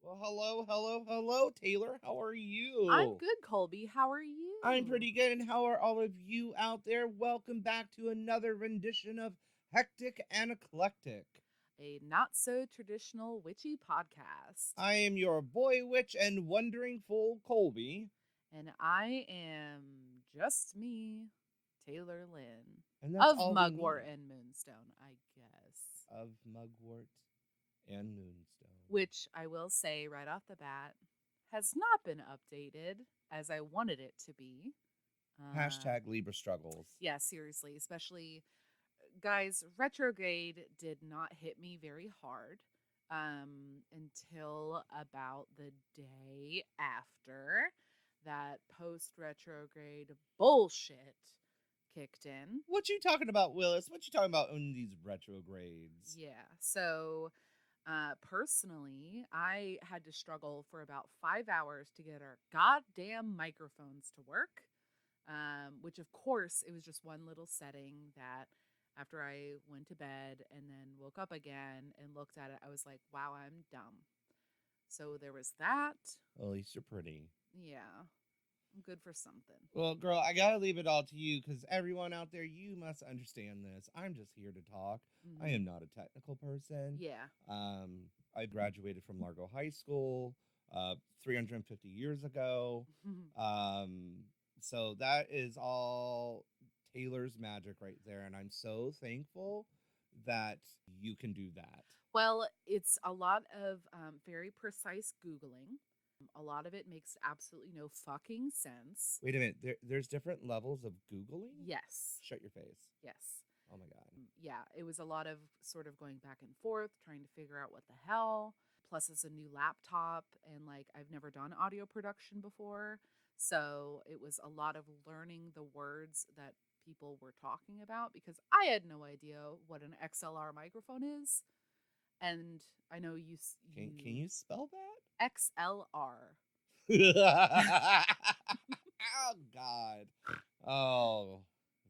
Well, hello, Taylor. How are you? I'm good, Colby. How are you? I'm pretty good. And how are all of you out there? Welcome back to another rendition of Hectic and Eclectic. A not-so-traditional witchy podcast. I am your boy witch and wondering fool, Colby. And I am just me, Taylor Lynn. And that's of all Mugwort and Moonstone, I guess. Of Mugwort and Moonstone. Which I will say right off the bat has not been updated as I wanted it to be. Hashtag Libra struggles. Yeah, seriously. Especially, guys, retrograde did not hit me very hard until about the day after that post-retrograde bullshit kicked in. What you talking about, Willis? What you talking about in these retrogrades? Yeah, so personally, I had to struggle for about 5 hours to get our goddamn microphones to work, which of course it was just one little setting that after I went to bed and then woke up again and looked at it, I was like, wow, I'm dumb. So there was that. Well, at least you're pretty. Yeah. I'm good for something. Well, girl, I gotta leave it all to you because everyone out there, you must understand this. I'm just here to talk. Mm-hmm. I am not a technical person. Yeah. I graduated from Largo High School 350 years ago. So that is all Taylor's magic right there. And I'm so thankful that you can do that. Well, it's a lot of very precise Googling. A lot of it makes absolutely no fucking sense. Wait a minute. There's different levels of Googling? Yes. Shut your face. Yes. Oh, my God. Yeah, it was a lot of sort of going back and forth, trying to figure out what the hell. Plus, it's a new laptop, and, like, I've never done audio production before. So it was a lot of learning the words that people were talking about because I had no idea what an XLR microphone is. And I know you... Can you spell that? XLR. Oh, God. Oh,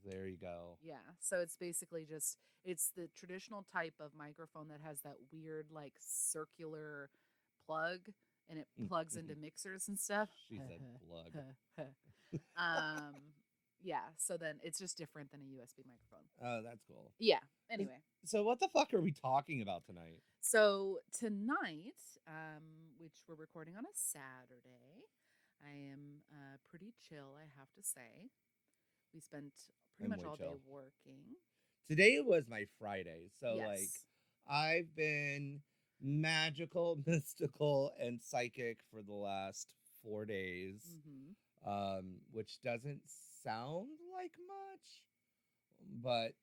there you go. Yeah. So it's basically just, it's the traditional type of microphone that has that weird, like, circular plug, and it plugs into mixers and stuff. She said plug. Yeah. So then it's just different than a USB microphone. Oh, that's cool. Yeah. Anyway. So what the fuck are we talking about tonight? So tonight, which we're recording on a Saturday, I am pretty chill, I have to say. We spent pretty much all day working. Today was my Friday, so yes. like I've been magical, mystical, and psychic for the last 4 days, which doesn't sound like much, but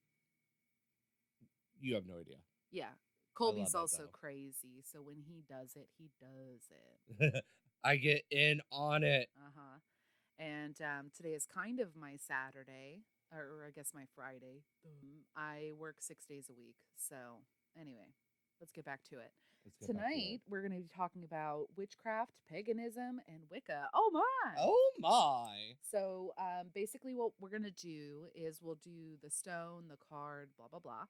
you have no idea. Yeah. Colby's also crazy, so when he does it, he does it. I get in on it. Uh-huh. And today is kind of my Saturday, or I guess my Friday. I work 6 days a week, so anyway, let's get back to it. Tonight, we're going to be talking about witchcraft, paganism, and Wicca. Oh, my! Oh, my! So, basically what we're going to do is we'll do the stone, the card, blah, blah, blah.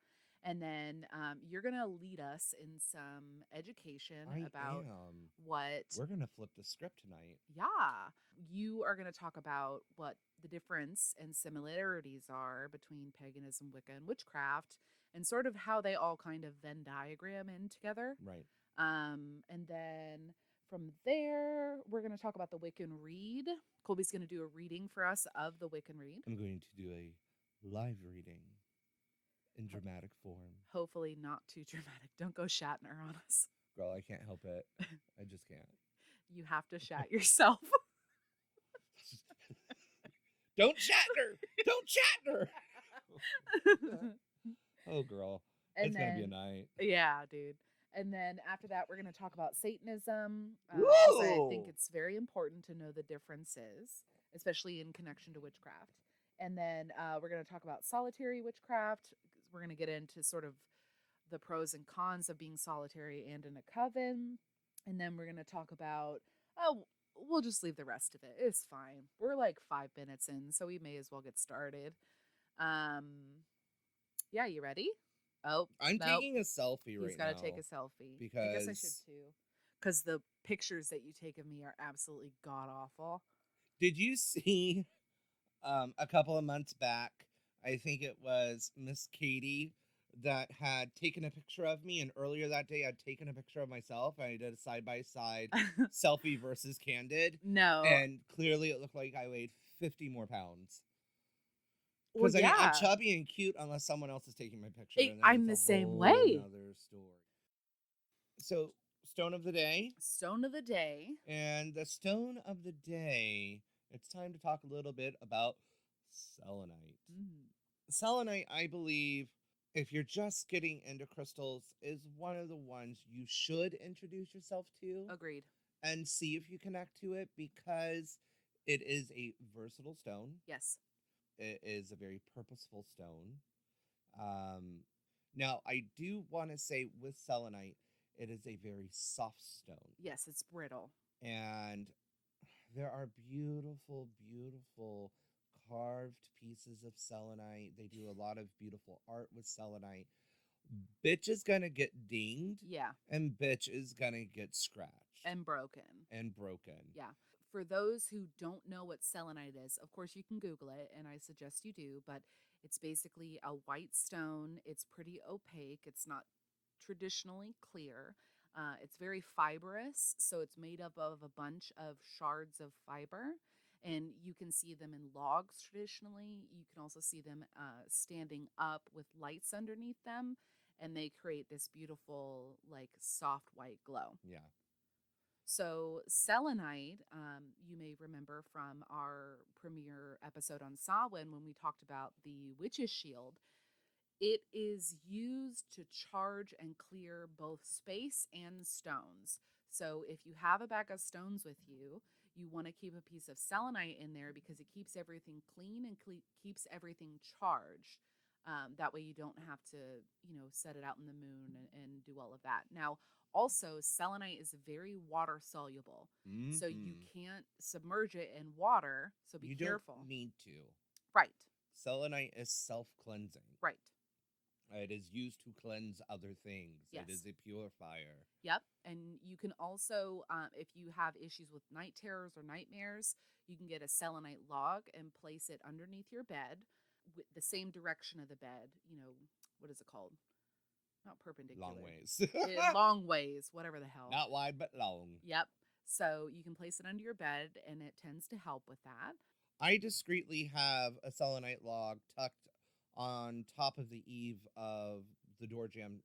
And then you're going to lead us in some education about what... We're going to flip the script tonight. Yeah. You are going to talk about what the difference and similarities are between paganism, Wicca, and witchcraft, and sort of how they all kind of Venn diagram in together. Right. And then from there, we're going to talk about the Wiccan Rede. Colby's going to do a reading for us of the Wiccan Rede. I'm going to do a live reading in dramatic form. Hopefully not too dramatic. Don't go Shatner on us. Girl, I can't help it. I just can't. You have to shat yourself. Don't Shatner! Don't Shatner! Oh, girl. It's going to be a night. Yeah, dude. And then after that, we're going to talk about Satanism. I think it's very important to know the differences, especially in connection to witchcraft. And then we're going to talk about solitary witchcraft. We're going to get into sort of the pros and cons of being solitary and in a coven. And then we're going to talk about, we'll just leave the rest of it. It's fine. We're like 5 minutes in, so we may as well get started. Yeah, you ready? Oh, I'm taking a selfie right now. He's got to take a selfie. Because I guess I should too. because the pictures that you take of me are absolutely god awful. Did you see a couple of months back, I think it was Miss Katie that had taken a picture of me, and earlier that day I'd taken a picture of myself, and I did a side-by-side selfie versus candid, No. and clearly it looked like I weighed 50 more pounds. Well, Because, I mean, I'm yeah. chubby and cute unless someone else is taking my picture. And then I'm it's the a same whole way. nother story. So, stone of the day. Stone of the day. And the stone of the day, it's time to talk a little bit about selenite. Selenite, I believe, if you're just getting into crystals, is one of the ones you should introduce yourself to. Agreed. And see if you connect to it, because it is a versatile stone. Yes. It is a very purposeful stone. Now, I do want to say with selenite, it is a very soft stone. Yes, it's brittle. And there are beautiful, beautiful carved pieces of selenite. They do a lot of beautiful art with selenite. Bitch is going to get dinged. Yeah. And bitch is going to get scratched. And broken. Yeah. For those who don't know what selenite is, of course you can Google it, and I suggest you do, but it's basically a white stone. It's pretty opaque. It's not traditionally clear. It's very fibrous, so it's made up of a bunch of shards of fiber, and you can see them in logs traditionally. You can also see them standing up with lights underneath them, and they create this beautiful, like, soft white glow. Yeah. So selenite, you may remember from our premiere episode on Samhain when we talked about the witch's shield. It is used to charge and clear both space and stones. So if you have a bag of stones with you, you want to keep a piece of selenite in there because it keeps everything clean and keeps everything charged. That way you don't have to, set it out in the moon and do all of that. Now, also, selenite is very water soluble. So you can't submerge it in water. So be careful. You don't need to. Right. Selenite is self-cleansing. Right. It is used to cleanse other things. Yes. It is a purifier. Yep. And you can also, if you have issues with night terrors or nightmares, you can get a selenite log and place it underneath your bed with the same direction of the bed. What is it called? Not perpendicular. Long ways. Long ways, whatever the hell. Not wide, but long. Yep. So you can place it under your bed, and it tends to help with that. I discreetly have a selenite log tucked on top of the eave of the door jamb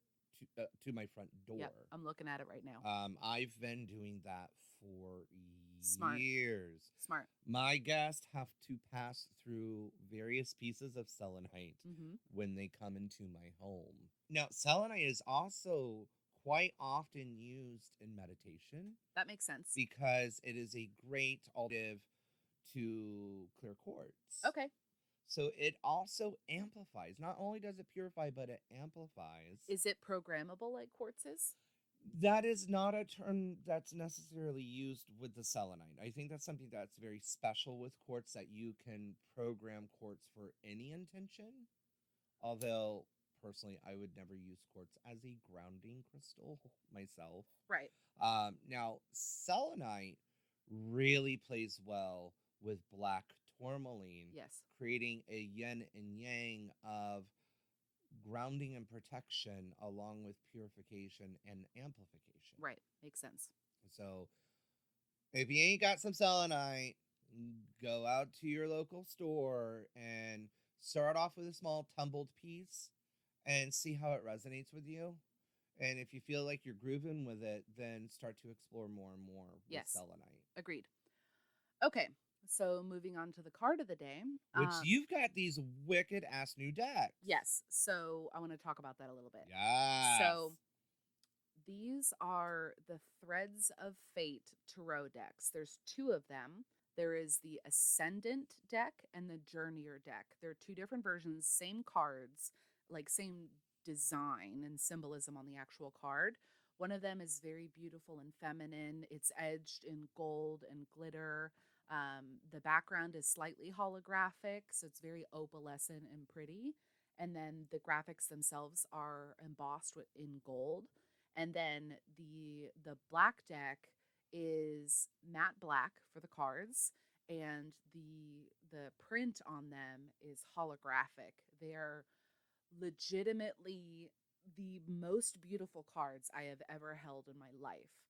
to my front door. Yep, I'm looking at it right now. I've been doing that for Smart. years. Smart. My guests have to pass through various pieces of selenite when they come into my home. Now, selenite is also quite often used in meditation. That makes sense. Because it is a great alternative to clear quartz. Okay. So it also amplifies. Not only does it purify, but it amplifies. Is it programmable like quartz is? That is not a term that's necessarily used with the selenite. I think that's something that's very special with quartz, that you can program quartz for any intention. Although, personally, I would never use quartz as a grounding crystal myself. Right. Now, selenite really plays well with black tourmaline. Yes. Creating a yin and yang of grounding and protection, along with purification and amplification. Right. Makes sense. So if you ain't got some selenite, go out to your local store and start off with a small tumbled piece and see how it resonates with you. And if you feel like you're grooving with it, then start to explore more and more with selenite. Agreed. Okay. So moving on to the card of the day. Which you've got these wicked ass new decks. Yes. So I want to talk about that a little bit. Yes. So these are the Threads of Fate tarot decks. There's two of them. There is the Ascendant deck and the Journeyer deck. They're two different versions, same cards, like same design and symbolism on the actual card. One of them is very beautiful and feminine. It's edged in gold and glitter. The background is slightly holographic, so it's very opalescent and pretty. And then the graphics themselves are embossed in gold. And then the black deck is matte black for the cards, and the print on them is holographic. They are legitimately the most beautiful cards I have ever held in my life.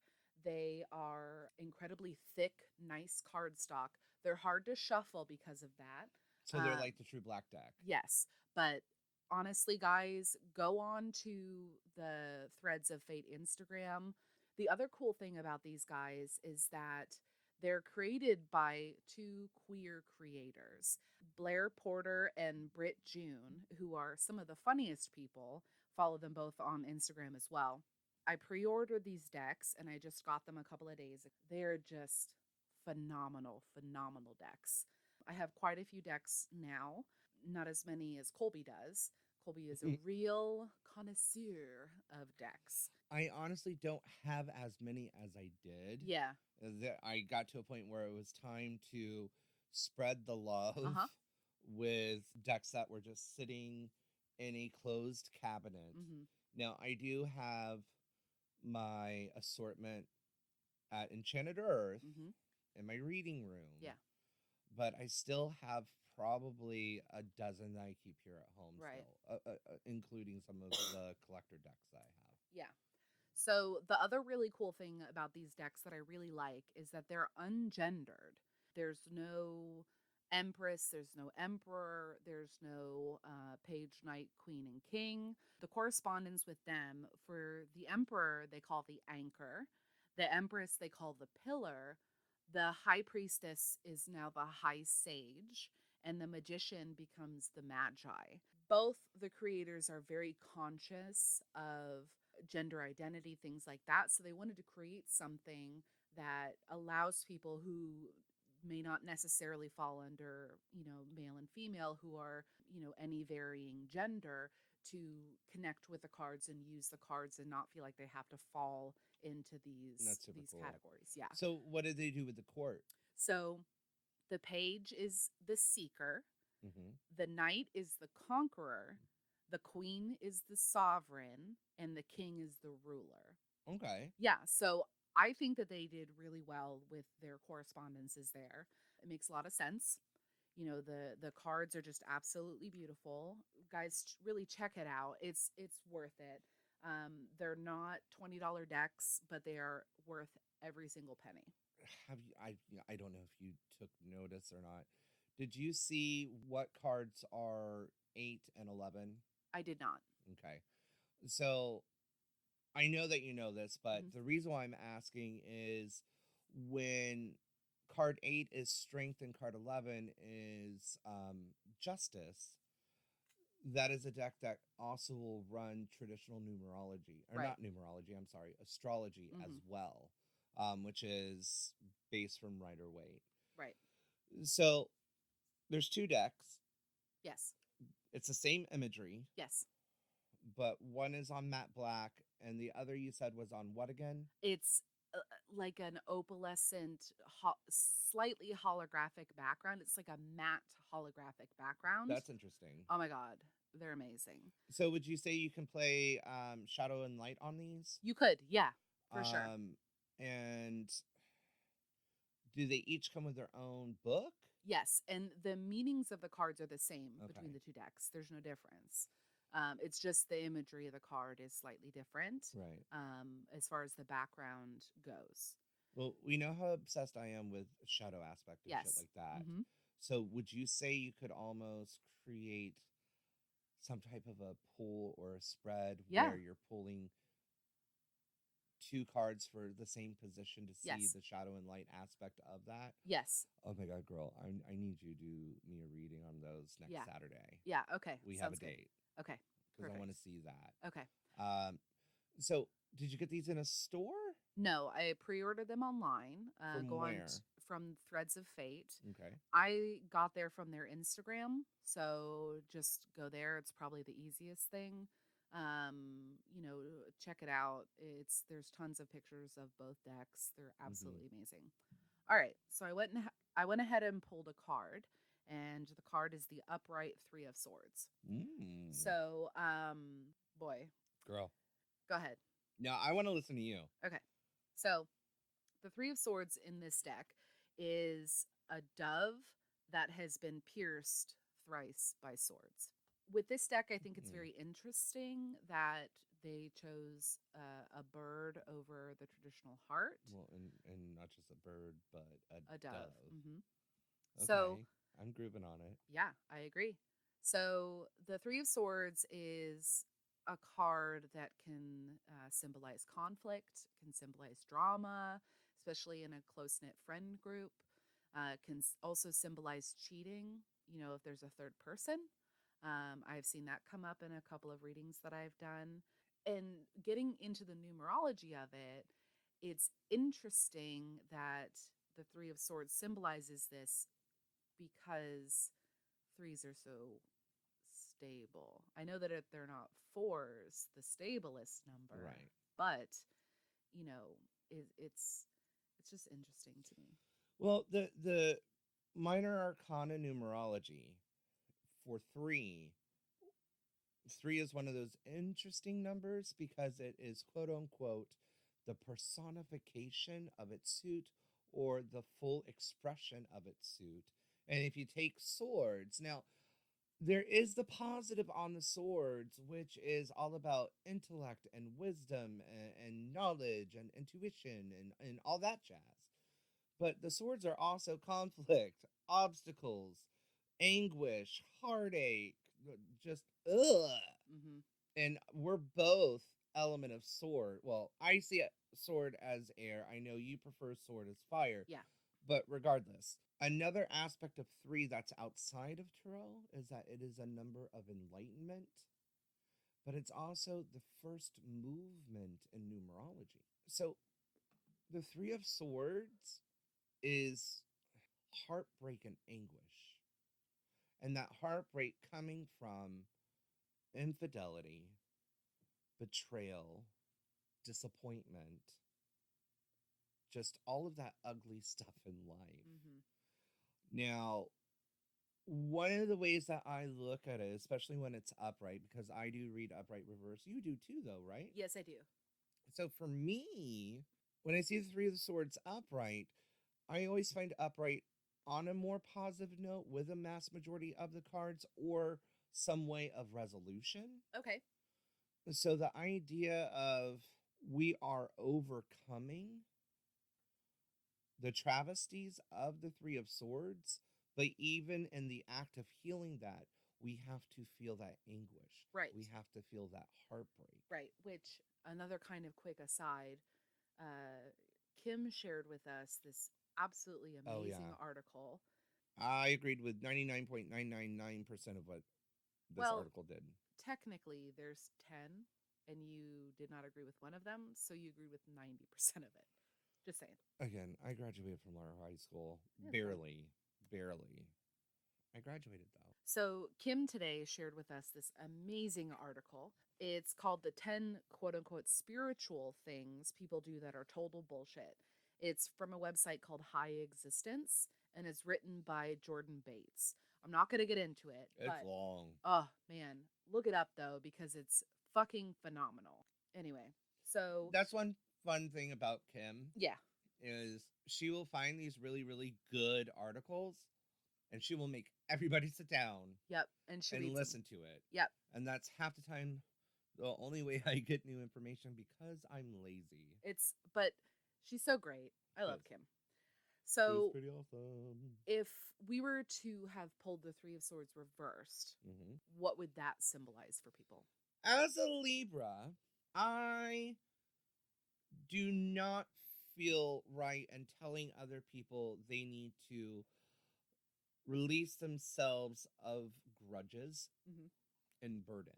They are incredibly thick, nice cardstock. They're hard to shuffle because of that. So they're like the true black deck. Yes, but honestly, guys, go on to the Threads of Fate Instagram. The other cool thing about these guys is that they're created by two queer creators, Blair Porter and Britt June, who are some of the funniest people. Follow them both on Instagram as well. I pre-ordered these decks and I just got them a couple of days ago. They're just phenomenal, phenomenal decks. I have quite a few decks now, not as many as Colby does. Colby is a real connoisseur of decks. I honestly don't have as many as I did. Yeah. I got to a point where it was time to spread the love with decks that were just sitting in a closed cabinet. Now, I do have my assortment at Enchanted Earth in my reading room. Yeah. But I still have probably a dozen that I keep here at home still, including some of the collector decks that I have. Yeah. So the other really cool thing about these decks that I really like is that they're ungendered. There's no Empress, there's no Emperor, there's no Page, Knight, Queen, and King. The correspondence with them, for the Emperor, they call the Anchor. The Empress, they call the Pillar. The High Priestess is now the High Sage, and the Magician becomes the Magi. Both the creators are very conscious of gender identity, things like that. So they wanted to create something that allows people who may not necessarily fall under, male and female, who are, any varying gender, to connect with the cards and use the cards and not feel like they have to fall into these cool. categories. Yeah. So what did they do with the court? So the Page is the Seeker. The Knight is the Conqueror. The Queen is the Sovereign, and the King is the Ruler. Okay. Yeah, so I think that they did really well with their correspondences there. It makes a lot of sense. The cards are just absolutely beautiful. Guys, really check it out. It's worth it. They're not $20 decks, but they are worth every single penny. I don't know if you took notice or not. Did you see what cards are 8 and 11? I did not. Okay. So I know that you know this, but the reason why I'm asking is when card 8 is Strength and card 11 is Justice, that is a deck that also will run traditional numerology. Or not numerology, I'm sorry, astrology as well, which is based from Rider-Waite. Right. So there's two decks. Yes. It's the same imagery. Yes. But one is on matte black, and the other you said was on what again? It's like an opalescent, slightly holographic background. It's like a matte holographic background. That's interesting. Oh my God. They're amazing. So would you say you can play Shadow and Light on these? You could, yeah, for sure. And do they each come with their own book? Yes, and the meanings of the cards are the same between the two decks. There's no difference. It's just the imagery of the card is slightly different, right? As far as the background goes. Well, we know how obsessed I am with shadow aspect and shit like that. So would you say you could almost create some type of a pull or a spread where you're pulling two cards for the same position to see the shadow and light aspect of that? Yes. Oh my God, girl, I need you to do me a reading on those next Saturday. Yeah, okay. We have a date. Okay. Because I want to see that. Okay. So did you get these in a store? No, I pre-ordered them online. From where? From Threads of Fate. Okay. I got there from their Instagram, so just go there. It's probably the easiest thing. Check it out. There's tons of pictures of both decks. They're absolutely amazing. All right, so I went ahead and pulled a card, and the card is the upright 3 of Swords. So, boy, girl, go ahead. Now, I want to listen to you. Okay. So the Three of Swords in this deck is a dove that has been pierced thrice by swords. With this deck, I think it's very interesting that they chose a bird over the traditional heart. Well, and not just a bird, but a dove. Mm-hmm. Okay, So I'm grooving on it. yeah, I agree. So the Three of Swords is a card that can symbolize conflict, can symbolize drama, especially in a close knit friend group. Can also symbolize cheating, you know, if there's a third person. I've seen that come up in a couple of readings that I've done. And getting into the numerology of it, it's interesting that the Three of Swords symbolizes this because threes are so stable. I know that they're not fours, the stablest number, Right. but you know, it's just interesting to me. Well, the minor arcana numerology for three is one of those interesting numbers because it is quote unquote the personification of its suit or the full expression of its suit. And if you take swords, now there is the positive on the swords, which is all about intellect and wisdom and knowledge and intuition and all that jazz. But the swords are also conflict, obstacles, anguish, heartache, just ugh. Mm-hmm. And we're both element of sword. Well, I see a sword as air. I know you prefer sword as fire. Yeah. But regardless, another aspect of three that's outside of tarot is that it is a number of enlightenment, but it's also the first movement in numerology. So the Three of Swords is heartbreak and anguish. And that heartbreak coming from infidelity, betrayal, disappointment, just all of that ugly stuff in life. Mm-hmm. Now, one of the ways that I look at it, especially when it's upright, because I do read upright reverse, you do too, though, right? Yes, I do. So for me, when I see the Three of the Swords upright, I always find upright on a more positive note with a mass majority of the cards or some way of resolution. Okay. So the idea of we are overcoming the travesties of the Three of Swords, but even in the act of healing that, we have to feel that anguish. Right. We have to feel that heartbreak. Right. Which, another kind of quick aside, Kim shared with us this absolutely amazing article. I agreed with 99.999% of what this article did. Technically, there's 10, and you did not agree with one of them, so you agreed with 90% of it. Just saying. Again, I graduated from Laurel High School. Yeah, barely. I graduated, though. So, Kim today shared with us this amazing article. It's called The 10 quote unquote spiritual things people do that are total bullshit. It's from a website called High Existence, and it's written by Jordan Bates. I'm not going to get into it. It's long. Oh, man. Look it up, though, because it's fucking phenomenal. Anyway, so. That's one fun thing about Kim. Yeah. Is she will find these really, really good articles, and she will make everybody sit down. Yep. And listen to it. Yep. And that's half the time the only way I get new information because I'm lazy. But she's so great. I love Kim. So she's pretty awesome. If we were to have pulled the Three of Swords reversed, what would that symbolize for people? As a Libra, I do not feel right in telling other people they need to release themselves of grudges and burden.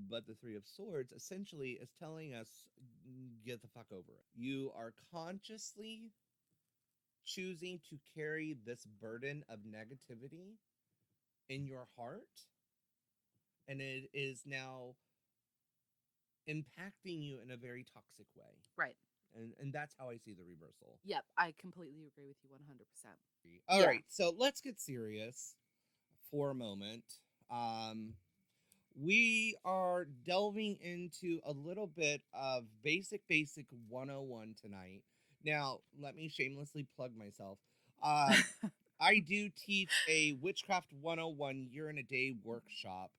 But the Three of Swords essentially is telling us, get the fuck over it. You are consciously choosing to carry this burden of negativity in your heart, and it is now impacting you in a very toxic way. Right. And that's how I see the reversal. Yep, I completely agree with you 100%. All right, so let's get serious for a moment. We are delving into a little bit of basic 101 tonight. Now, let me shamelessly plug myself. Uh, I do teach a Witchcraft 101 year in a day workshop.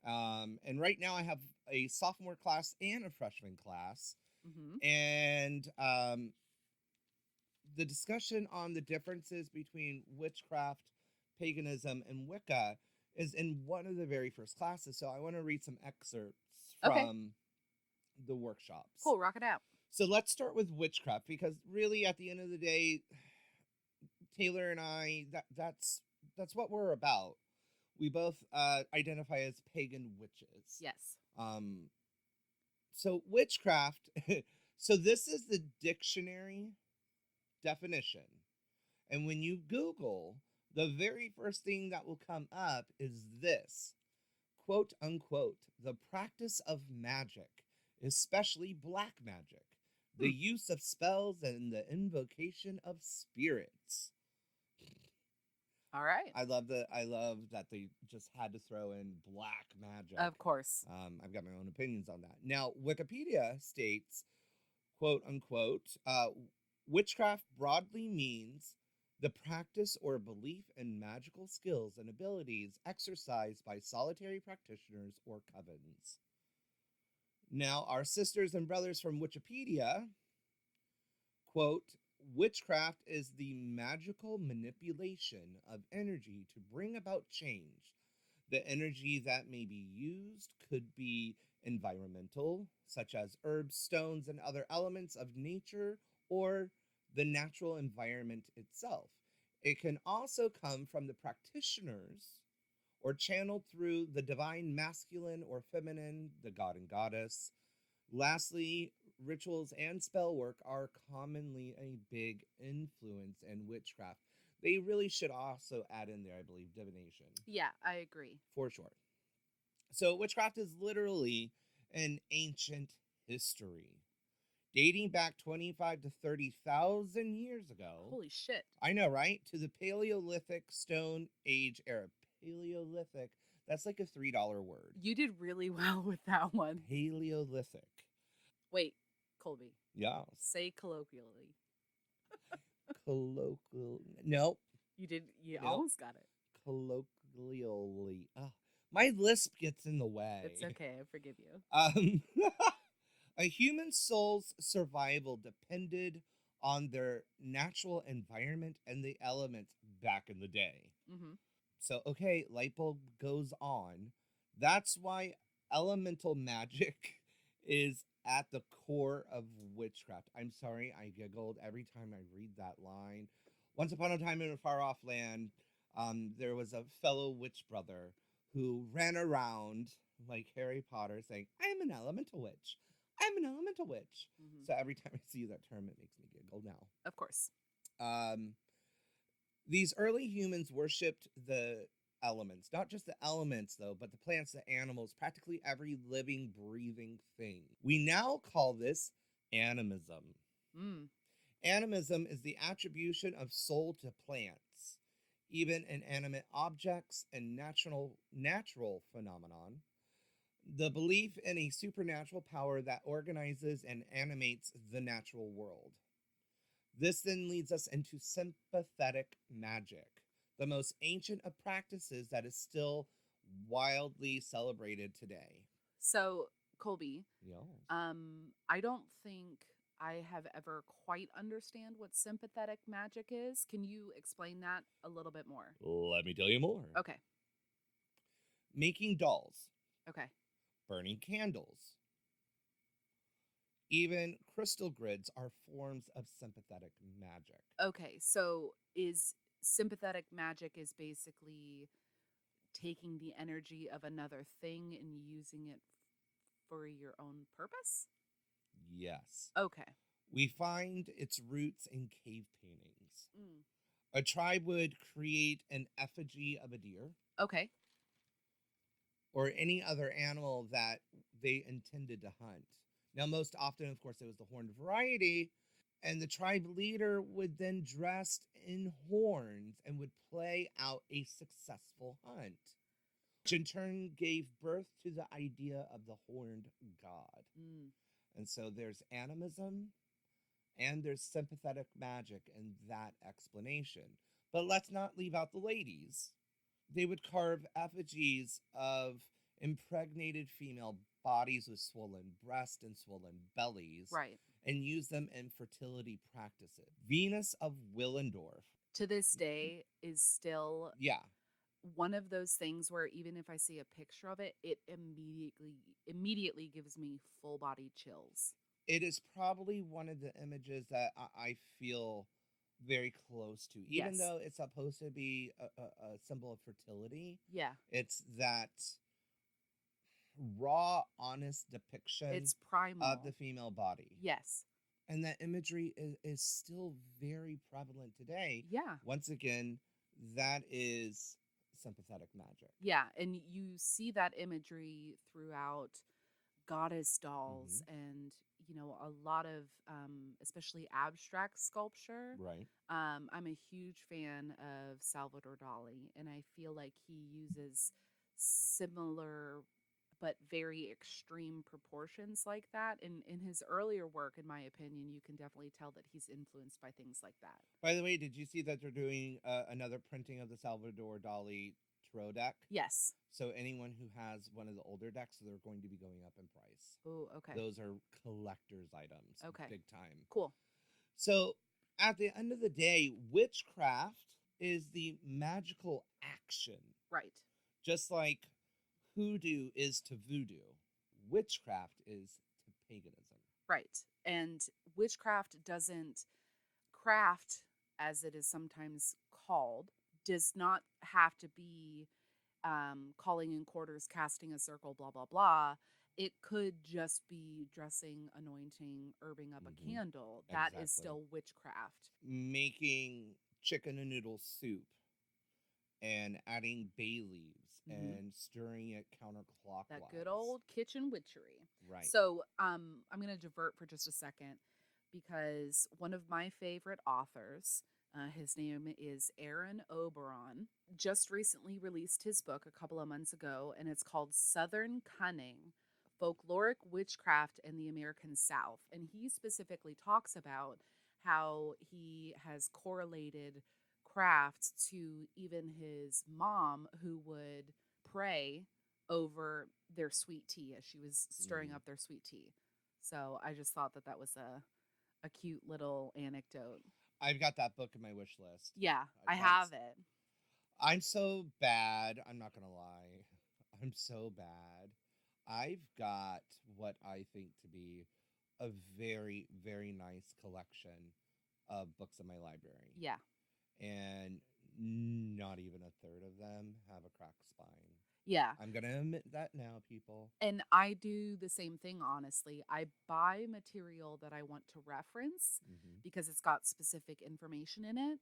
And right now I have a sophomore class and a freshman class. Mm-hmm. And the discussion on the differences between witchcraft, paganism, and Wicca is in one of the very first classes. So I want to read some excerpts Okay. from the workshops. Cool. Rock it out. So let's start with witchcraft because really at the end of the day, Taylor and I that's what we're about. We both identify as pagan witches. Yes. So witchcraft. So this is the dictionary definition. And when you Google, the very first thing that will come up is this, quote unquote, the practice of magic, especially black magic, the use of spells and the invocation of spirits. All right. I love that they just had to throw in black magic. Of course. I've got my own opinions on that. Now, Wikipedia states, quote unquote, witchcraft broadly means the practice or belief in magical skills and abilities exercised by solitary practitioners or covens. Now, our sisters and brothers from Wikipedia quote, witchcraft is the magical manipulation of energy to bring about change. The energy that may be used could be environmental, such as herbs, stones, and other elements of nature, or the natural environment itself. It can also come from the practitioners or channeled through the divine masculine or feminine, the god and goddess. Lastly, rituals and spell work are commonly a big influence in witchcraft. They really should also add in there, I believe, divination. Yeah, I agree. For sure. So, witchcraft is literally an ancient history dating back 25 to 30,000 years ago. Holy shit. I know, right? To the Paleolithic Stone Age era. Paleolithic, that's like a $3 word. You did really well with that one. Paleolithic. Wait, Colby. Yeah. Say colloquially. Colloquial. Nope. You did. You Nope. almost got it. Colloquially. My lisp gets in the way. It's okay. I forgive you. A human soul's survival depended on their natural environment and the elements back in the day. Mm-hmm. So, okay, light bulb goes on. That's why elemental magic is at the core of witchcraft. I'm sorry, I giggled every time I read that line. Once upon a time in a far off land, there was a fellow witch brother who ran around like Harry Potter saying, I'm an elemental witch. I'm an elemental witch. Mm-hmm. So every time I see that term, it makes me giggle now. Of course. These early humans worshipped the elements, not just the elements, though, but the plants, the animals, practically every living, breathing thing. We now call this animism. Mm. Animism is the attribution of soul to plants, even inanimate objects and natural phenomenon. The belief in a supernatural power that organizes and animates the natural world. This then leads us into sympathetic magic, the most ancient of practices that is still wildly celebrated today. So, Colby, Yes. I don't think I have ever quite understand what sympathetic magic is. Can you explain that a little bit more? Let me tell you more. Okay. Making dolls, Okay. burning candles, even crystal grids are forms of sympathetic magic. Okay. So, is sympathetic magic is basically taking the energy of another thing and using it for your own purpose? Yes. Okay. We find its roots in cave paintings. Mm. A tribe would create an effigy of a deer Okay. or any other animal that they intended to hunt. Now, most often, of course, it was the horned variety, and the tribe leader would then dress in horns and would play out a successful hunt. which in turn gave birth to the idea of the horned god. And so there's animism and there's sympathetic magic in that explanation. But let's not leave out the ladies. They would carve effigies of impregnated female bodies with swollen breasts and swollen bellies. Right. And use them in fertility practices. Venus of Willendorf. To this day is still one of those things where even if I see a picture of it, it immediately gives me full body chills. It is probably one of the images that I feel very close to. Even though it's supposed to be a symbol of fertility. Yeah. It's that raw, honest depiction it's primal. of the female body. Yes. And that imagery is still very prevalent today. Yeah. Once again, that is sympathetic magic. Yeah, and you see that imagery throughout goddess dolls and, you know, a lot of, especially abstract sculpture. Right. I'm a huge fan of Salvador Dali, and I feel like he uses similar but very extreme proportions like that. In his earlier work, in my opinion, you can definitely tell that he's influenced by things like that. By the way, did you see that they're doing another printing of the Salvador Dali tarot deck? Yes. So anyone who has one of the older decks, they're going to be going up in price. Oh, okay. Those are collector's items. Okay. Big time. Cool. So at the end of the day, witchcraft is the magical action. Right. Just like hoodoo is to voodoo, witchcraft is to paganism. Right. And witchcraft doesn't, craft, as it is sometimes called, does not have to be calling in quarters, casting a circle, blah, blah, blah. It could just be dressing, anointing, herbing up a candle. That is still witchcraft. Making chicken and noodle soup and adding bay leaves and stirring it counterclockwise. That good old kitchen witchery. Right. So I'm going to divert for just a second because one of my favorite authors, his name is Aaron Oberon, just recently released his book a couple of months ago, and it's called Southern Cunning, Folkloric Witchcraft in the American South. And he specifically talks about how he has correlated craft to even his mom, who would pray over their sweet tea as she was stirring up their sweet tea. So I just thought that was a cute little anecdote. I've got that book in my wish list. Yeah, I have it. I'm so bad. I'm not going to lie. I'm so bad. I've got what I think to be a very, very nice collection of books in my library. Yeah. And not even a third of them have a cracked spine. Yeah. I'm going to admit that now, people. And I do the same thing, honestly. I buy material that I want to reference because it's got specific information in it.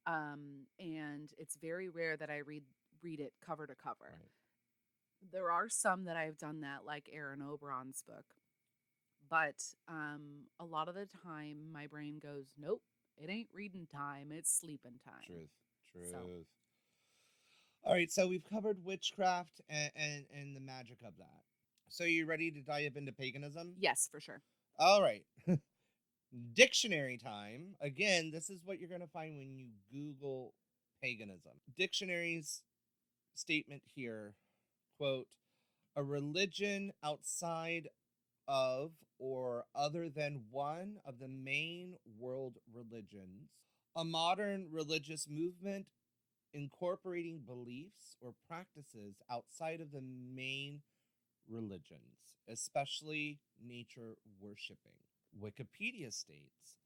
And it's very rare that I read it cover to cover. Right. There are some that I've done that, like Aaron Oberon's book. But a lot of the time, my brain goes, nope, it ain't reading time, it's sleeping time. Truth. So. All right, so we've covered witchcraft and the magic of that. So you ready to dive into paganism? Yes, for sure. All right. Dictionary time. Again, this is what you're going to find when you Google paganism. Dictionary's statement here, quote, a religion outside of or other than one of the main world religions, a modern religious movement incorporating beliefs or practices outside of the main religions, especially nature worshiping. Wikipedia states,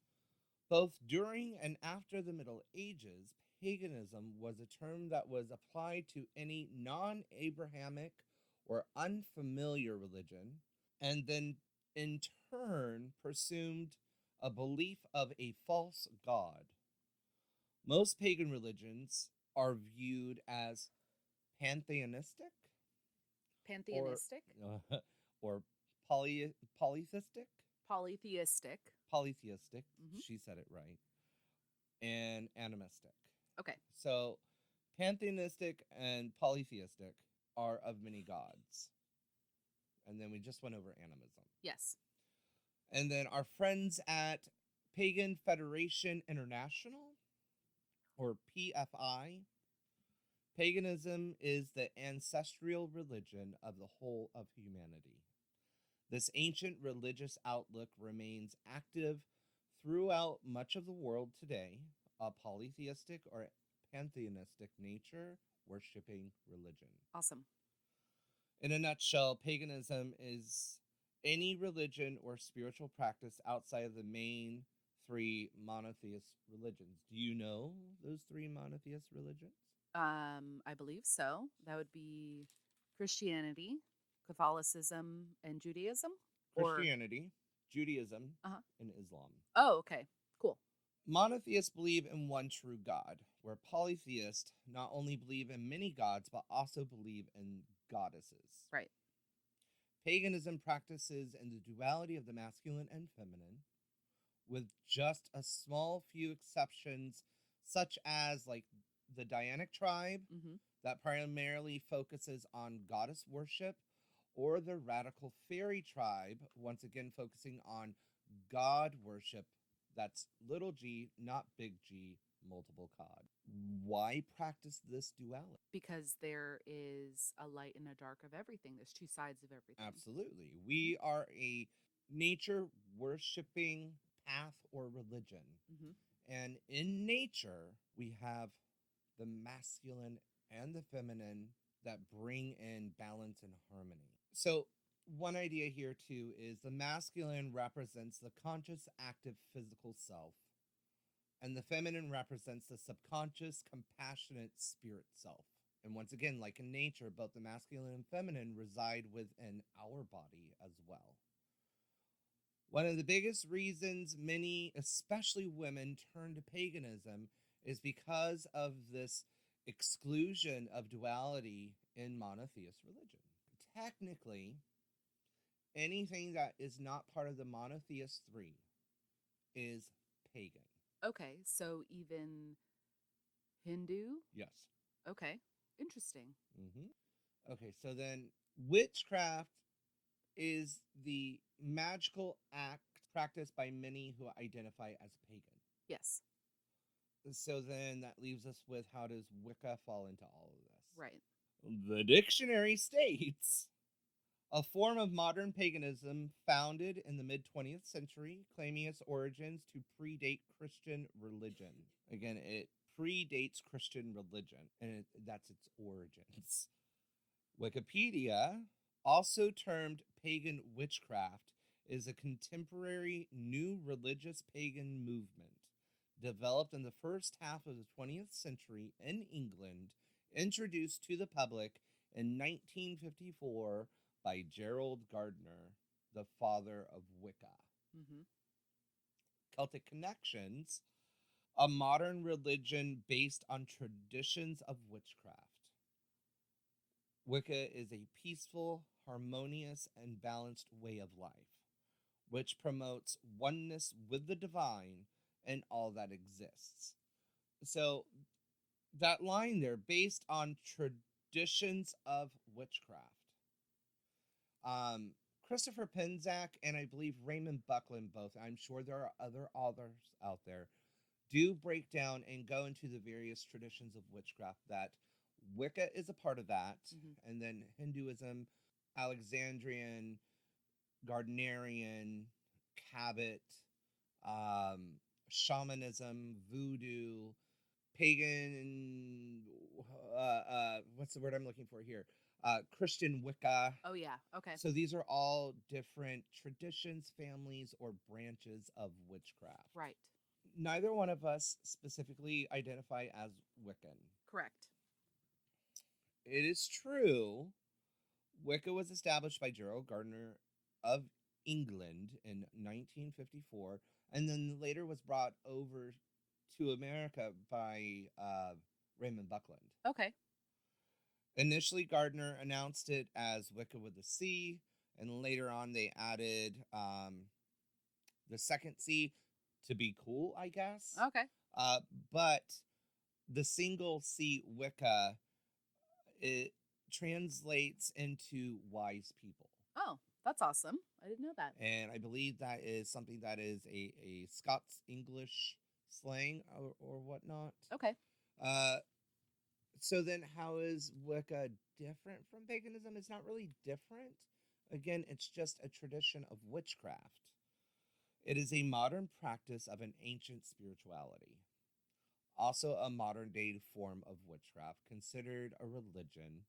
both during and after the Middle Ages, paganism was a term that was applied to any non-Abrahamic or unfamiliar religion, and then in turn presumed a belief of a false god. Most pagan religions are viewed as pantheistic? Pantheistic? Or polytheistic? Polytheistic. Polytheistic. She said it right. And animistic. Okay. So pantheistic and polytheistic are of many gods. And then we just went over animism. Yes. And then our friends at Pagan Federation International, or PFI, paganism is the ancestral religion of the whole of humanity. This ancient religious outlook remains active throughout much of the world today, a polytheistic or pantheistic nature worshipping religion. Awesome. In a nutshell, paganism is any religion or spiritual practice outside of the main three monotheist religions. Do you know those three monotheist religions? I believe so. That would be Christianity, Catholicism, and Judaism? Christianity, Judaism, Uh-huh. and Islam. Oh, okay. Cool. Monotheists believe in one true God, where polytheists not only believe in many gods, but also believe in goddesses. Right. Paganism practices in the duality of the masculine and feminine, with just a small few exceptions, such as like the Dianic tribe Mm-hmm. that primarily focuses on goddess worship, or the radical fairy tribe, once again focusing on god worship. That's little g, not big G, multiple God. Why practice this duality? Because there is a light and a dark of everything. There's two sides of everything. Absolutely. We are a nature worshiping path or religion. Mm-hmm. And in nature, we have the masculine and the feminine that bring in balance and harmony. So, one idea here too is the masculine represents the conscious, active, physical self, and the feminine represents the subconscious, compassionate spirit self. And once again, like in nature, both the masculine and feminine reside within our body as well. One of the biggest reasons many, especially women, turn to paganism is because of this exclusion of duality in monotheist religion. Technically, anything that is not part of the monotheist three is pagan. Okay. So even Hindu? Yes. Okay. Interesting. Mm-hmm. Okay, so then witchcraft is the magical act practiced by many who identify as pagan. Yes. So then that leaves us with, how does Wicca fall into all of this? Right. The dictionary states a form of modern paganism founded in the mid 20th century, claiming its origins to predate Christian religion. Again, it predates Christian religion, and that's its origins. Wikipedia, also termed pagan witchcraft, is a contemporary new religious pagan movement developed in the first half of the 20th century in England, introduced to the public in 1954 by Gerald Gardner, the father of Wicca. Mm-hmm. Celtic Connections, a modern religion based on traditions of witchcraft. Wicca is a peaceful, harmonious, and balanced way of life, which promotes oneness with the divine and all that exists. So, that line there, based on traditions of witchcraft. Christopher Penczak and I believe Raymond Buckland both, I'm sure there are other authors out there, do break down and go into the various traditions of witchcraft. That Wicca is a part of that, Mm-hmm. and then Hinduism, Alexandrian, Gardnerian, Cabot, shamanism, voodoo, pagan, what's the word I'm looking for here? Christian Wicca. Oh, yeah. Okay. So these are all different traditions, families, or branches of witchcraft. Right. Neither one of us specifically identify as Wiccan. Correct. It is true, Wicca was established by Gerald Gardner of England in 1954, and then later was brought over to America by Raymond Buckland. Okay. Initially, Gardner announced it as Wicca with a C, and later on they added the second C to be cool, I guess. Okay. But the single C Wicca, translates into wise people. Oh, that's awesome. I didn't know that. And I believe that is something that is a Scots English slang or whatnot. Okay. Uh, so then how is Wicca different from paganism? It's not really different. Again, it's just a tradition of witchcraft. It is a modern practice of an ancient spirituality. Also, a modern day form of witchcraft, considered a religion.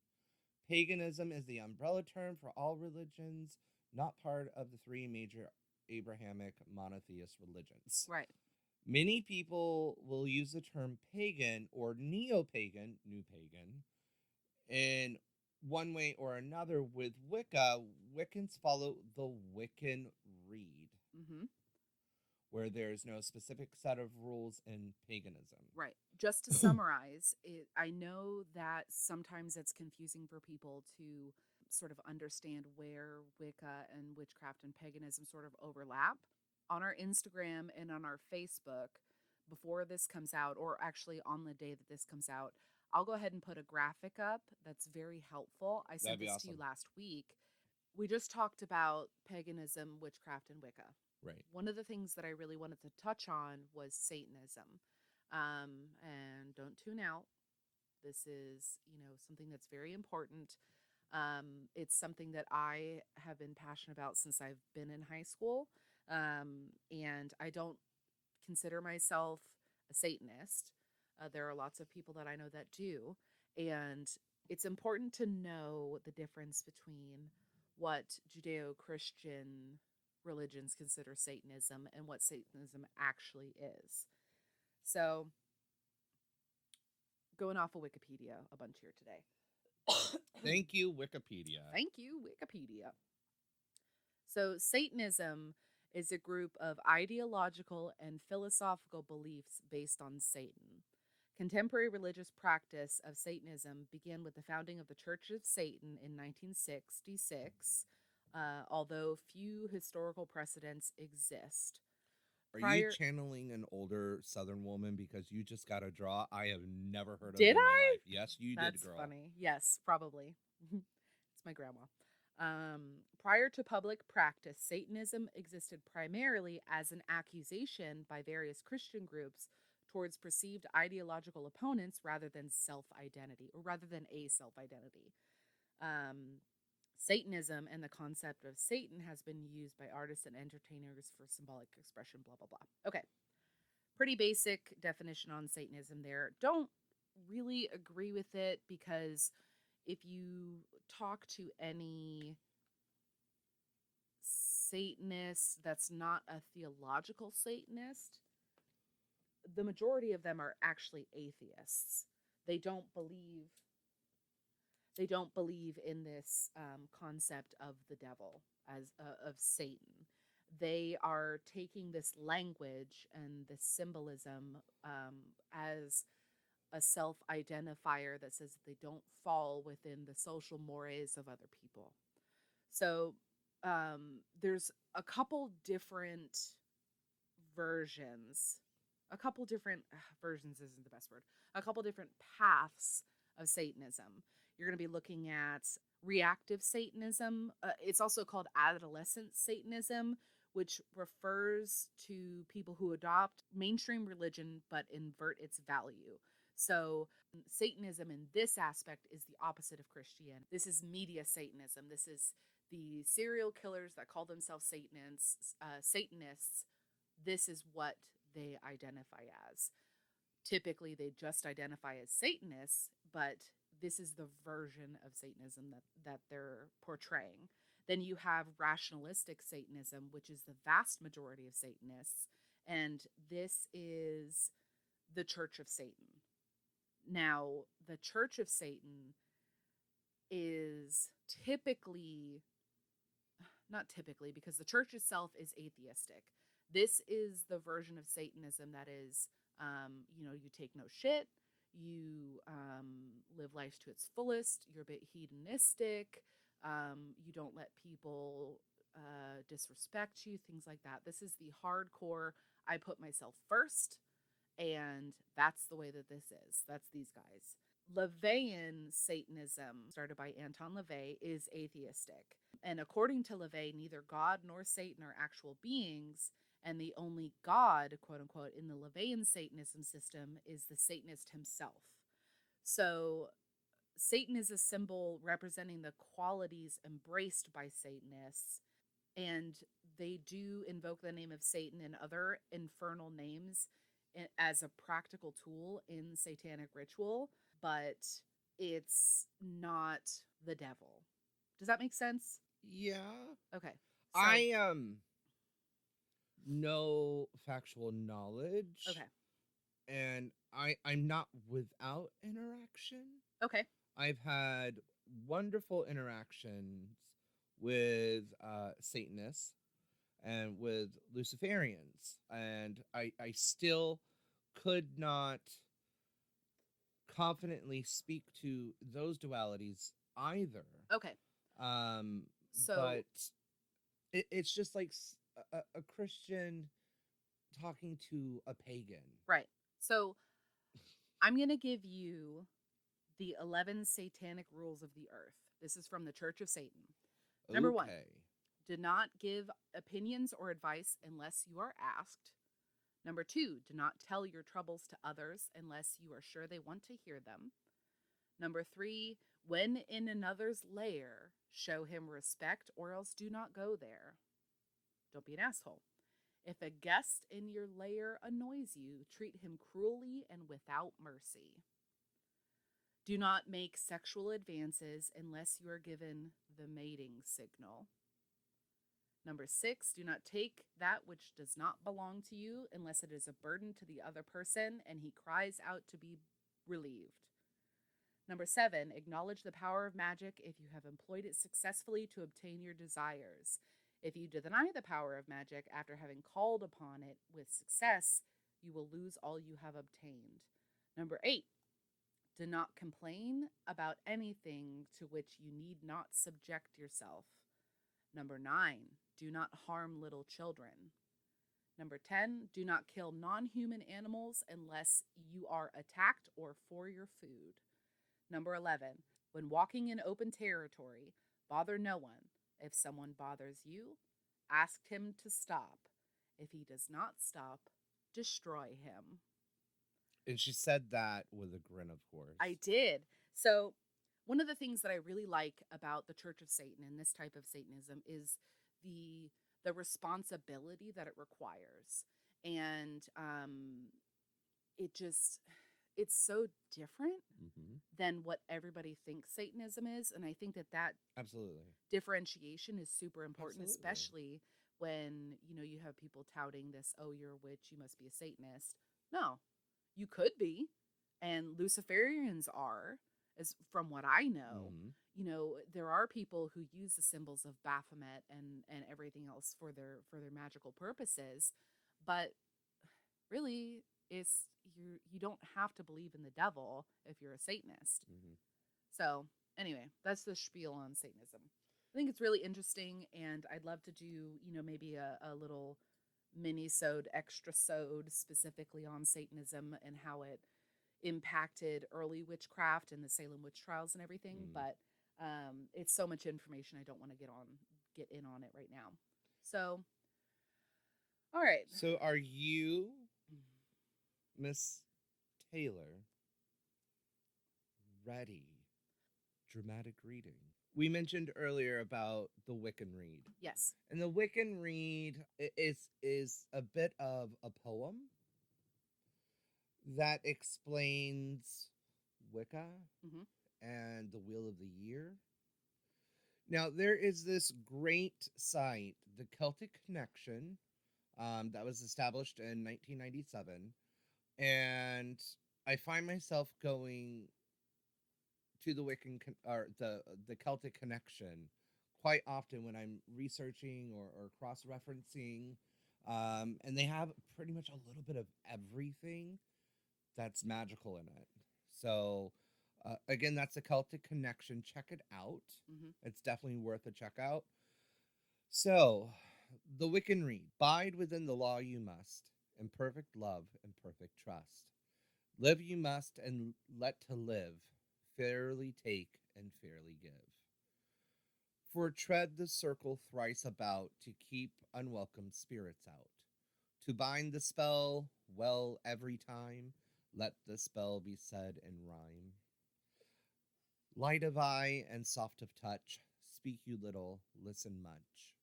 Paganism is the umbrella term for all religions, not part of the three major Abrahamic monotheist religions. Right. Many people will use the term pagan or neo pagan, new pagan, in one way or another. With Wicca, Wiccans follow the Wiccan Rede, Mm-hmm. where there's no specific set of rules in paganism. Right. Just to summarize, I know that sometimes it's confusing for people to sort of understand where Wicca and witchcraft and paganism sort of overlap. On our Instagram and on our Facebook, before this comes out, or actually on the day that this comes out, I'll go ahead and put a graphic up that's very helpful. I sent That'd be this to awesome. you last week. We just talked about paganism, witchcraft, and Wicca. Right. One of the things that I really wanted to touch on was Satanism. And don't tune out. This is, something that's very important. It's something that I have been passionate about since I've been in high school. And I don't consider myself a Satanist. There are lots of people that I know that do. And it's important to know the difference between what Judeo Christian religions consider Satanism and what Satanism actually is. So, going off of Wikipedia a bunch here today. Thank you, Wikipedia. Thank you, Wikipedia. So, Satanism is a group of ideological and philosophical beliefs based on Satan. Contemporary religious practice of Satanism began with the founding of the Church of Satan in 1966, although few historical precedents exist. Are you channeling an older Southern woman because you just got a draw I have never heard of Did in my I? life? Yes, you That's did, girl. funny. Yes, probably. It's my grandma. Prior to public practice, Satanism existed primarily as an accusation by various Christian groups towards perceived ideological opponents rather than self-identity, or rather than a self-identity. Satanism and the concept of Satan has been used by artists and entertainers for symbolic expression, blah, blah, blah. Okay. Pretty basic definition on Satanism there. Don't really agree with it because if you talk to any Satanist that's not a theological Satanist, the majority of them are actually atheists. They don't believe in this concept of the devil as of Satan. They are taking this language and this symbolism as a self-identifier that says they don't fall within the social mores of other people. So there's a couple different versions. A couple different versions isn't the best word. A couple different paths of Satanism. You're going to be looking at reactive Satanism. It's also called adolescent Satanism, which refers to people who adopt mainstream religion but invert its value. So Satanism in this aspect is the opposite of Christianity. This is media Satanism. This is the serial killers that call themselves Satanists. This is what they identify as. Typically, they just identify as Satanists, but this is the version of Satanism that they're portraying. Then you have rationalistic Satanism, which is the vast majority of Satanists, and this is the Church of Satan. Now, the Church of Satan is not typically, because the church itself is atheistic. This is the version of Satanism that is, you take no shit, you live life to its fullest, you're a bit hedonistic, you don't let people disrespect you, things like that. This is the hardcore, I put myself first, and that's the way that this is. That's these guys. LaVeyan Satanism, started by Anton LaVey, is atheistic. And according to LaVey, neither God nor Satan are actual beings, and the only God, quote unquote, in the LaVeyan Satanism system is the Satanist himself. So Satan is a symbol representing the qualities embraced by Satanists, and they do invoke the name of Satan and other infernal names as a practical tool in satanic ritual, but it's not the devil. Does that make sense? Yeah. Okay. So, I no factual knowledge. okay. And I'm not without interaction. Okay. I've had wonderful interactions with Satanists and with Luciferians, and I still could not confidently speak to those dualities either. Okay. Um, So, but it's just like a Christian talking to a pagan. right. So, I'm going to give you the 11 satanic rules of the earth. This is from the Church of Satan. Number 1, do not give opinions or advice unless you are asked. Number 2, do not tell your troubles to others unless you are sure they want to hear them. Number 3, when in another's lair, show him respect or else do not go there. Don't be an asshole. If a guest in your lair annoys you, treat him cruelly and without mercy. Do not make sexual advances unless you are given the mating signal. Number 6, do not take that which does not belong to you unless it is a burden to the other person and he cries out to be relieved. Number 7, acknowledge the power of magic if you have employed it successfully to obtain your desires. If you deny the power of magic after having called upon it with success, you will lose all you have obtained. Number 8, do not complain about anything to which you need not subject yourself. Number 9, do not harm little children. Number 10, do not kill non-human animals unless you are attacked or for your food. Number 11, when walking in open territory, bother no one. If someone bothers you, ask him to stop. If he does not stop, destroy him. And she said that with a grin, of course. I did. So, one of the things that I really like about the Church of Satan and this type of Satanism is the responsibility that it requires. And it's so different than what everybody thinks Satanism is. And I think that absolutely differentiation is super important, Absolutely. especially when, you have people touting this, oh, you're a witch, you must be a Satanist. No, you could be. And Luciferians are, as from what I know. There are people who use the symbols of Baphomet and everything else for their magical purposes. But really, you don't have to believe in the devil if you're a Satanist. So anyway, that's the spiel on Satanism. I think it's really interesting, and I'd love to do, maybe a little mini-sode, extra-sode specifically on Satanism and how it impacted early witchcraft and the Salem witch trials and everything. But it's so much information, I don't want to get in on it right now. So, all right. So are you, Miss Taylor, ready? Dramatic reading. We mentioned earlier about the Wiccan Rede. Yes. And the Wiccan Rede is a bit of a poem that explains Wicca and the Wheel of the Year. Now, there is this great site, the Celtic Connection, that was established in 1997. And I find myself going to the Wiccan or the Celtic Connection quite often when I'm researching or cross-referencing, and they have pretty much a little bit of everything that's magical in it. So again, that's the Celtic Connection. Check it out. It's definitely worth a check out. So the Wiccan Rede: bide within the law you must, in perfect love and perfect trust. Live you must, and let to live fairly take and fairly give. For tread the circle thrice about to keep unwelcome spirits out. To bind the spell well every time, let the spell be said in rhyme. Light of eye and soft of touch, speak you little, listen much.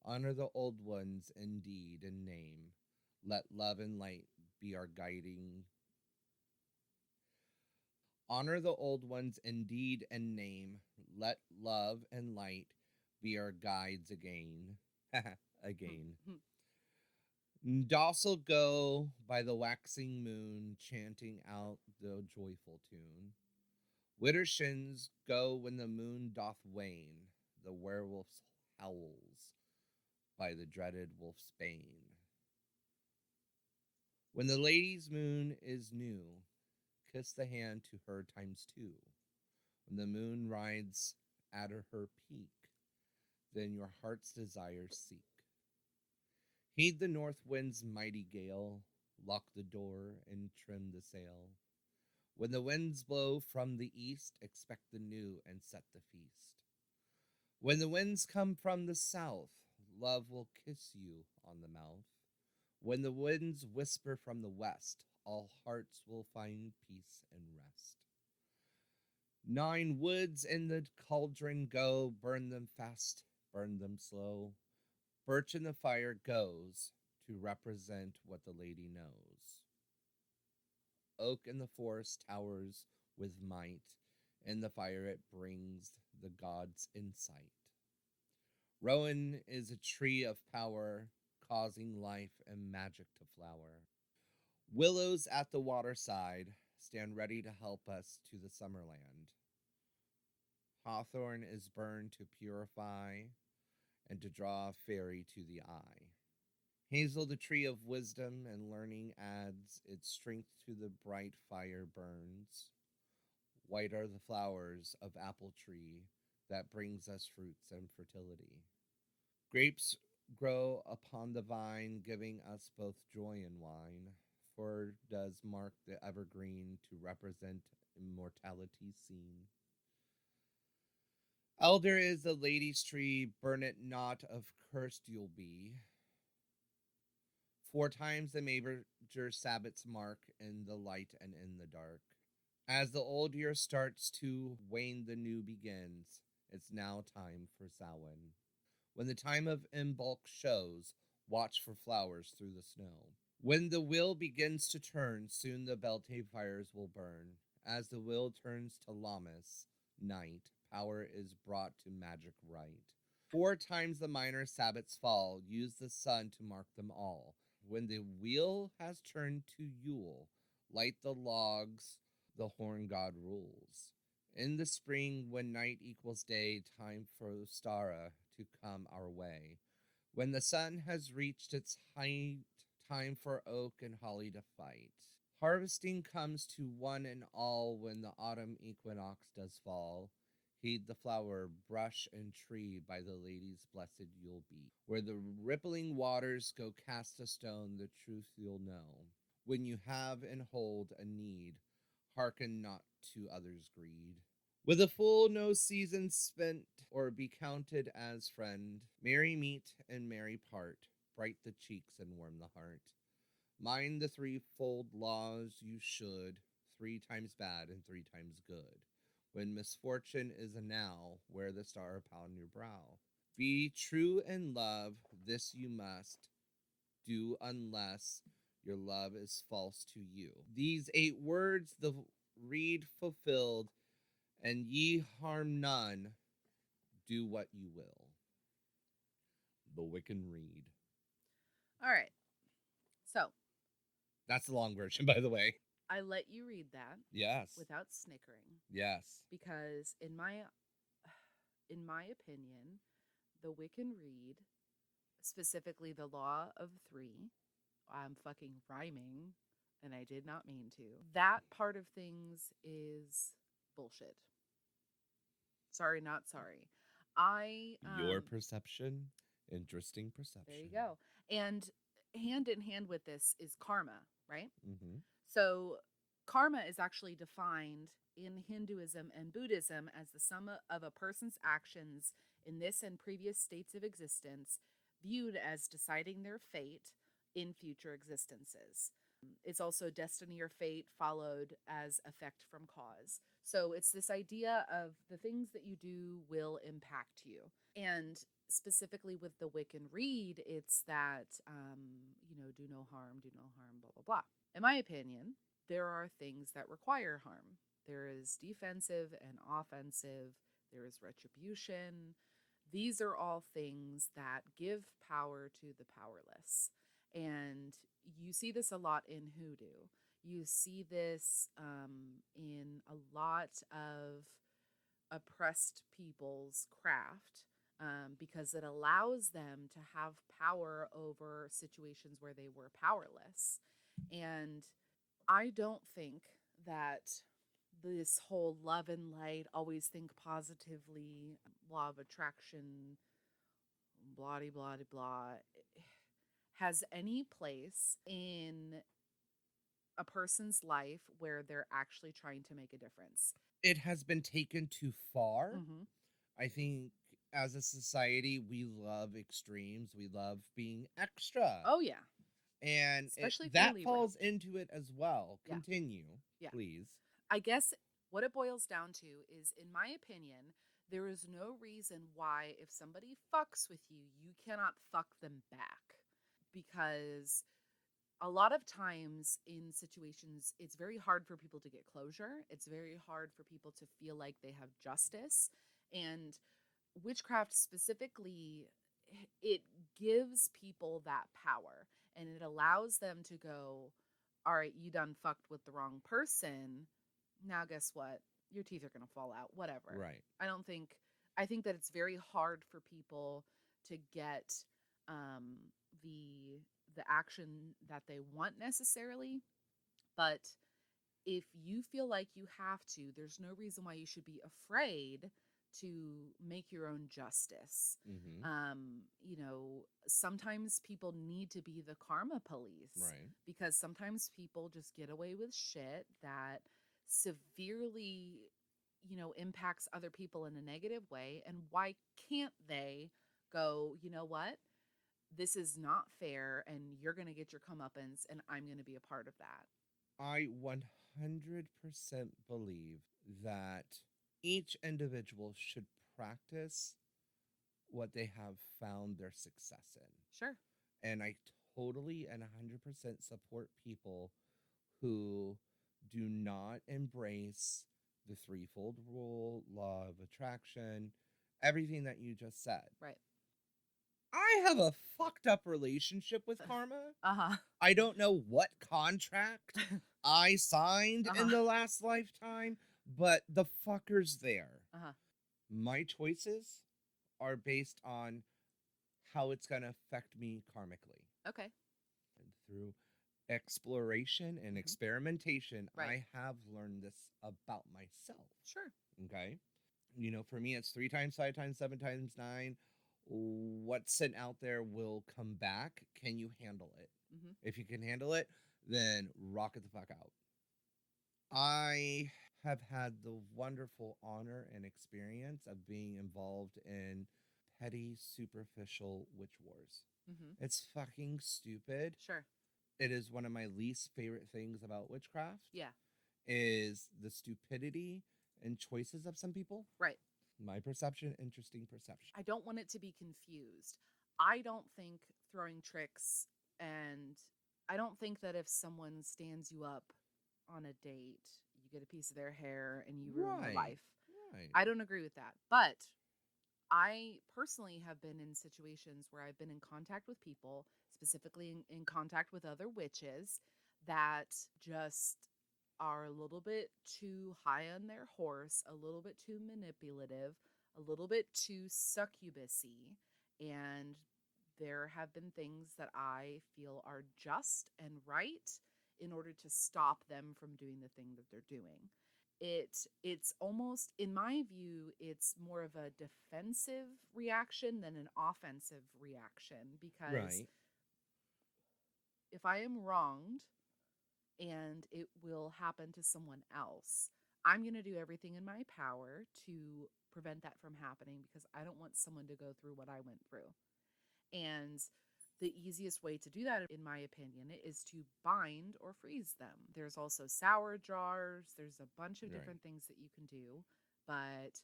Honor the old ones in deed and name. Let love and light be our guiding. Honor the old ones in deed and name. Let love and light be our guides again. Again. Docile go by the waxing moon, chanting out the joyful tune. Widdershins go when the moon doth wane, the werewolf's howls by the dreaded wolf's bane. When the lady's moon is new, kiss the hand to her times two. When the moon rides at her peak, then your heart's desires seek. Heed the north wind's mighty gale, lock the door and trim the sail. When the winds blow from the east, expect the new and set the feast. When the winds come from the south, love will kiss you on the mouth. When the winds whisper from the west, all hearts will find peace and rest. 9 woods in the cauldron go, burn them fast, burn them slow. Birch in the fire goes to represent what the lady knows. Oak in the forest towers with might, in the fire it brings the gods' insight. Rowan is a tree of power, causing life and magic to flower. Willows at the waterside stand ready to help us to the summerland. Hawthorn is burned to purify and to draw a fairy to the eye. Hazel, the tree of wisdom and learning, adds its strength to the bright fire burns. White are the flowers of apple tree that brings us fruits and fertility. Grapes grow upon the vine, giving us both joy and wine, for does mark the evergreen to represent immortality seen. Elder is the lady's tree, burn it not, of cursed you'll be. 4 times the major Sabbaths mark in the light and in the dark. As the old year starts to wane, the new begins. It's now time for Samhain. When the time of Imbolc shows, watch for flowers through the snow. When the wheel begins to turn, soon the Beltane fires will burn. As the wheel turns to Lammas, night, power is brought to magic right. 4 times the minor Sabbaths fall, use the sun to mark them all. When the wheel has turned to Yule, light the logs, the horn god rules. In the spring, when night equals day, time for Stara to come our way. When the sun has reached its height, time for oak and holly to fight. Harvesting comes to one and all when the autumn equinox does fall. Heed the flower, brush, and tree by the lady's blessed you'll be. Where the rippling waters go, cast a stone, the truth you'll know. When you have and hold a need, hearken not to others' greed. With a fool no season spent, or be counted as friend, merry meet and merry part, bright the cheeks and warm the heart. Mind the threefold laws you should, 3 times bad and 3 times good. When misfortune is a now, wear the star upon your brow. Be true in love, this you must do unless your love is false to you. These 8 words the Rede fulfilled, and ye harm none, do what you will. The Wiccan Rede. All right. So That's the long version, by the way. I let you read that Yes. without snickering Yes. because in my opinion, the Wiccan Rede, specifically the Law of 3, I'm fucking rhyming and I did not mean to. That part of things is bullshit. Sorry, not sorry. Your perception, interesting perception. There you go. And hand in hand with this is karma, right? Mm-hmm. So Karma is actually defined in Hinduism and Buddhism as the sum of a person's actions in this and previous states of existence, viewed as deciding their fate in future existences. It's also destiny or fate followed as effect from cause. So it's this idea of the things that you do will impact you. And specifically with the Wiccan Rede, it's that, do no harm, blah, blah, blah. In my opinion, there are things that require harm. There is defensive and offensive, there is retribution. These are all things that give power to the powerless. And you see this a lot in hoodoo. You see this in a lot of oppressed people's craft, because it allows them to have power over situations where they were powerless. And I don't think that this whole love and light, always think positively, law of attraction, blah, blah, blah, has any place in a person's life where they're actually trying to make a difference. It has been taken too far. Mm-hmm. I think as a society, we love extremes. We love being extra. Oh, yeah. And especially if that you're falls into it as well. Yeah. Continue, Yeah. please. I guess what it boils down to is, in my opinion, there is no reason why if somebody fucks with you, you cannot fuck them back. Because a lot of times in situations, it's very hard for people to get closure. It's very hard for people to feel like they have justice. And witchcraft specifically, it gives people that power. And it allows them to go, all right, you done fucked with the wrong person. Now guess what? Your teeth are going to fall out, whatever. Right. I think that it's very hard for people to get the action that they want necessarily. But if you feel like you have to, there's no reason why you should be afraid to make your own justice. Mm-hmm. Sometimes people need to be the karma police. Right. Because sometimes people just get away with shit that severely, impacts other people in a negative way. And why can't they go, you know what? This is not fair, and you're going to get your comeuppance, and I'm going to be a part of that. I 100% believe that each individual should practice what they have found their success in. Sure. And I totally and 100% support people who do not embrace the threefold rule, law of attraction, everything that you just said. Right. I have a fucked up relationship with karma. Uh-huh. I don't know what contract I signed in the last lifetime, but the fucker's there. Uh-huh. My choices are based on how it's going to affect me karmically. Okay. And through exploration and experimentation, right. I have learned this about myself. Sure. Okay. For me, it's 3 times, 5 times, 7 times 9. What's sent out there will come back. Can you handle it? Mm-hmm. If you can handle it, then rock it the fuck out. I have had the wonderful honor and experience of being involved in petty, superficial witch wars. Mm-hmm. It's fucking stupid. Sure. It is one of my least favorite things about witchcraft. Yeah. Is the stupidity and choices of some people. Right. My perception, interesting perception. I don't want it to be confused. I don't think throwing tricks, and I don't think that if someone stands you up on a date, you get a piece of their hair and you ruin their life. Right. I don't agree with that. But I personally have been in situations where I've been in contact with people, specifically in contact with other witches, that just are a little bit too high on their horse, a little bit too manipulative, a little bit too succubusy. And there have been things that I feel are just and right in order to stop them from doing the thing that they're doing. It's almost, in my view, it's more of a defensive reaction than an offensive reaction, because if I am wronged, and it will happen to someone else. I'm going to do everything in my power to prevent that from happening because I don't want someone to go through what I went through. And the easiest way to do that, in my opinion, is to bind or freeze them. There's also sour jars, there's a bunch of Right. different things that you can do. But,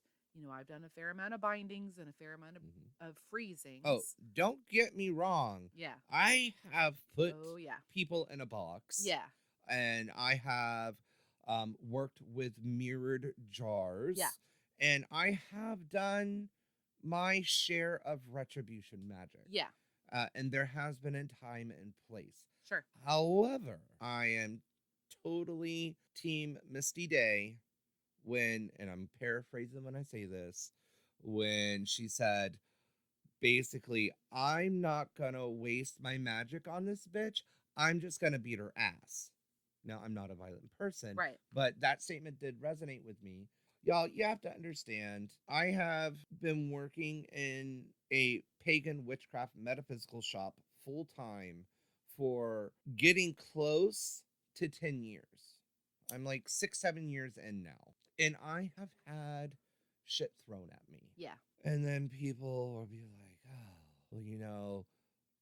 I've done a fair amount of bindings and a fair amount of freezings. Oh, don't get me wrong. Yeah. I have put yeah. people in a box. Yeah. And I have worked with mirrored jars. Yeah. And I have done my share of retribution magic. Yeah. And there has been a time and place. Sure. However, I am totally team Misty Day when, and I'm paraphrasing when I say this, when she said, basically, I'm not gonna waste my magic on this bitch. I'm just gonna beat her ass. Now, I'm not a violent person, Right. but that statement did resonate with me. Y'all, you have to understand, I have been working in a pagan witchcraft metaphysical shop full time for getting close to 10 years. I'm like 6-7 years in now. And I have had shit thrown at me. Yeah. And then people will be like, oh, well,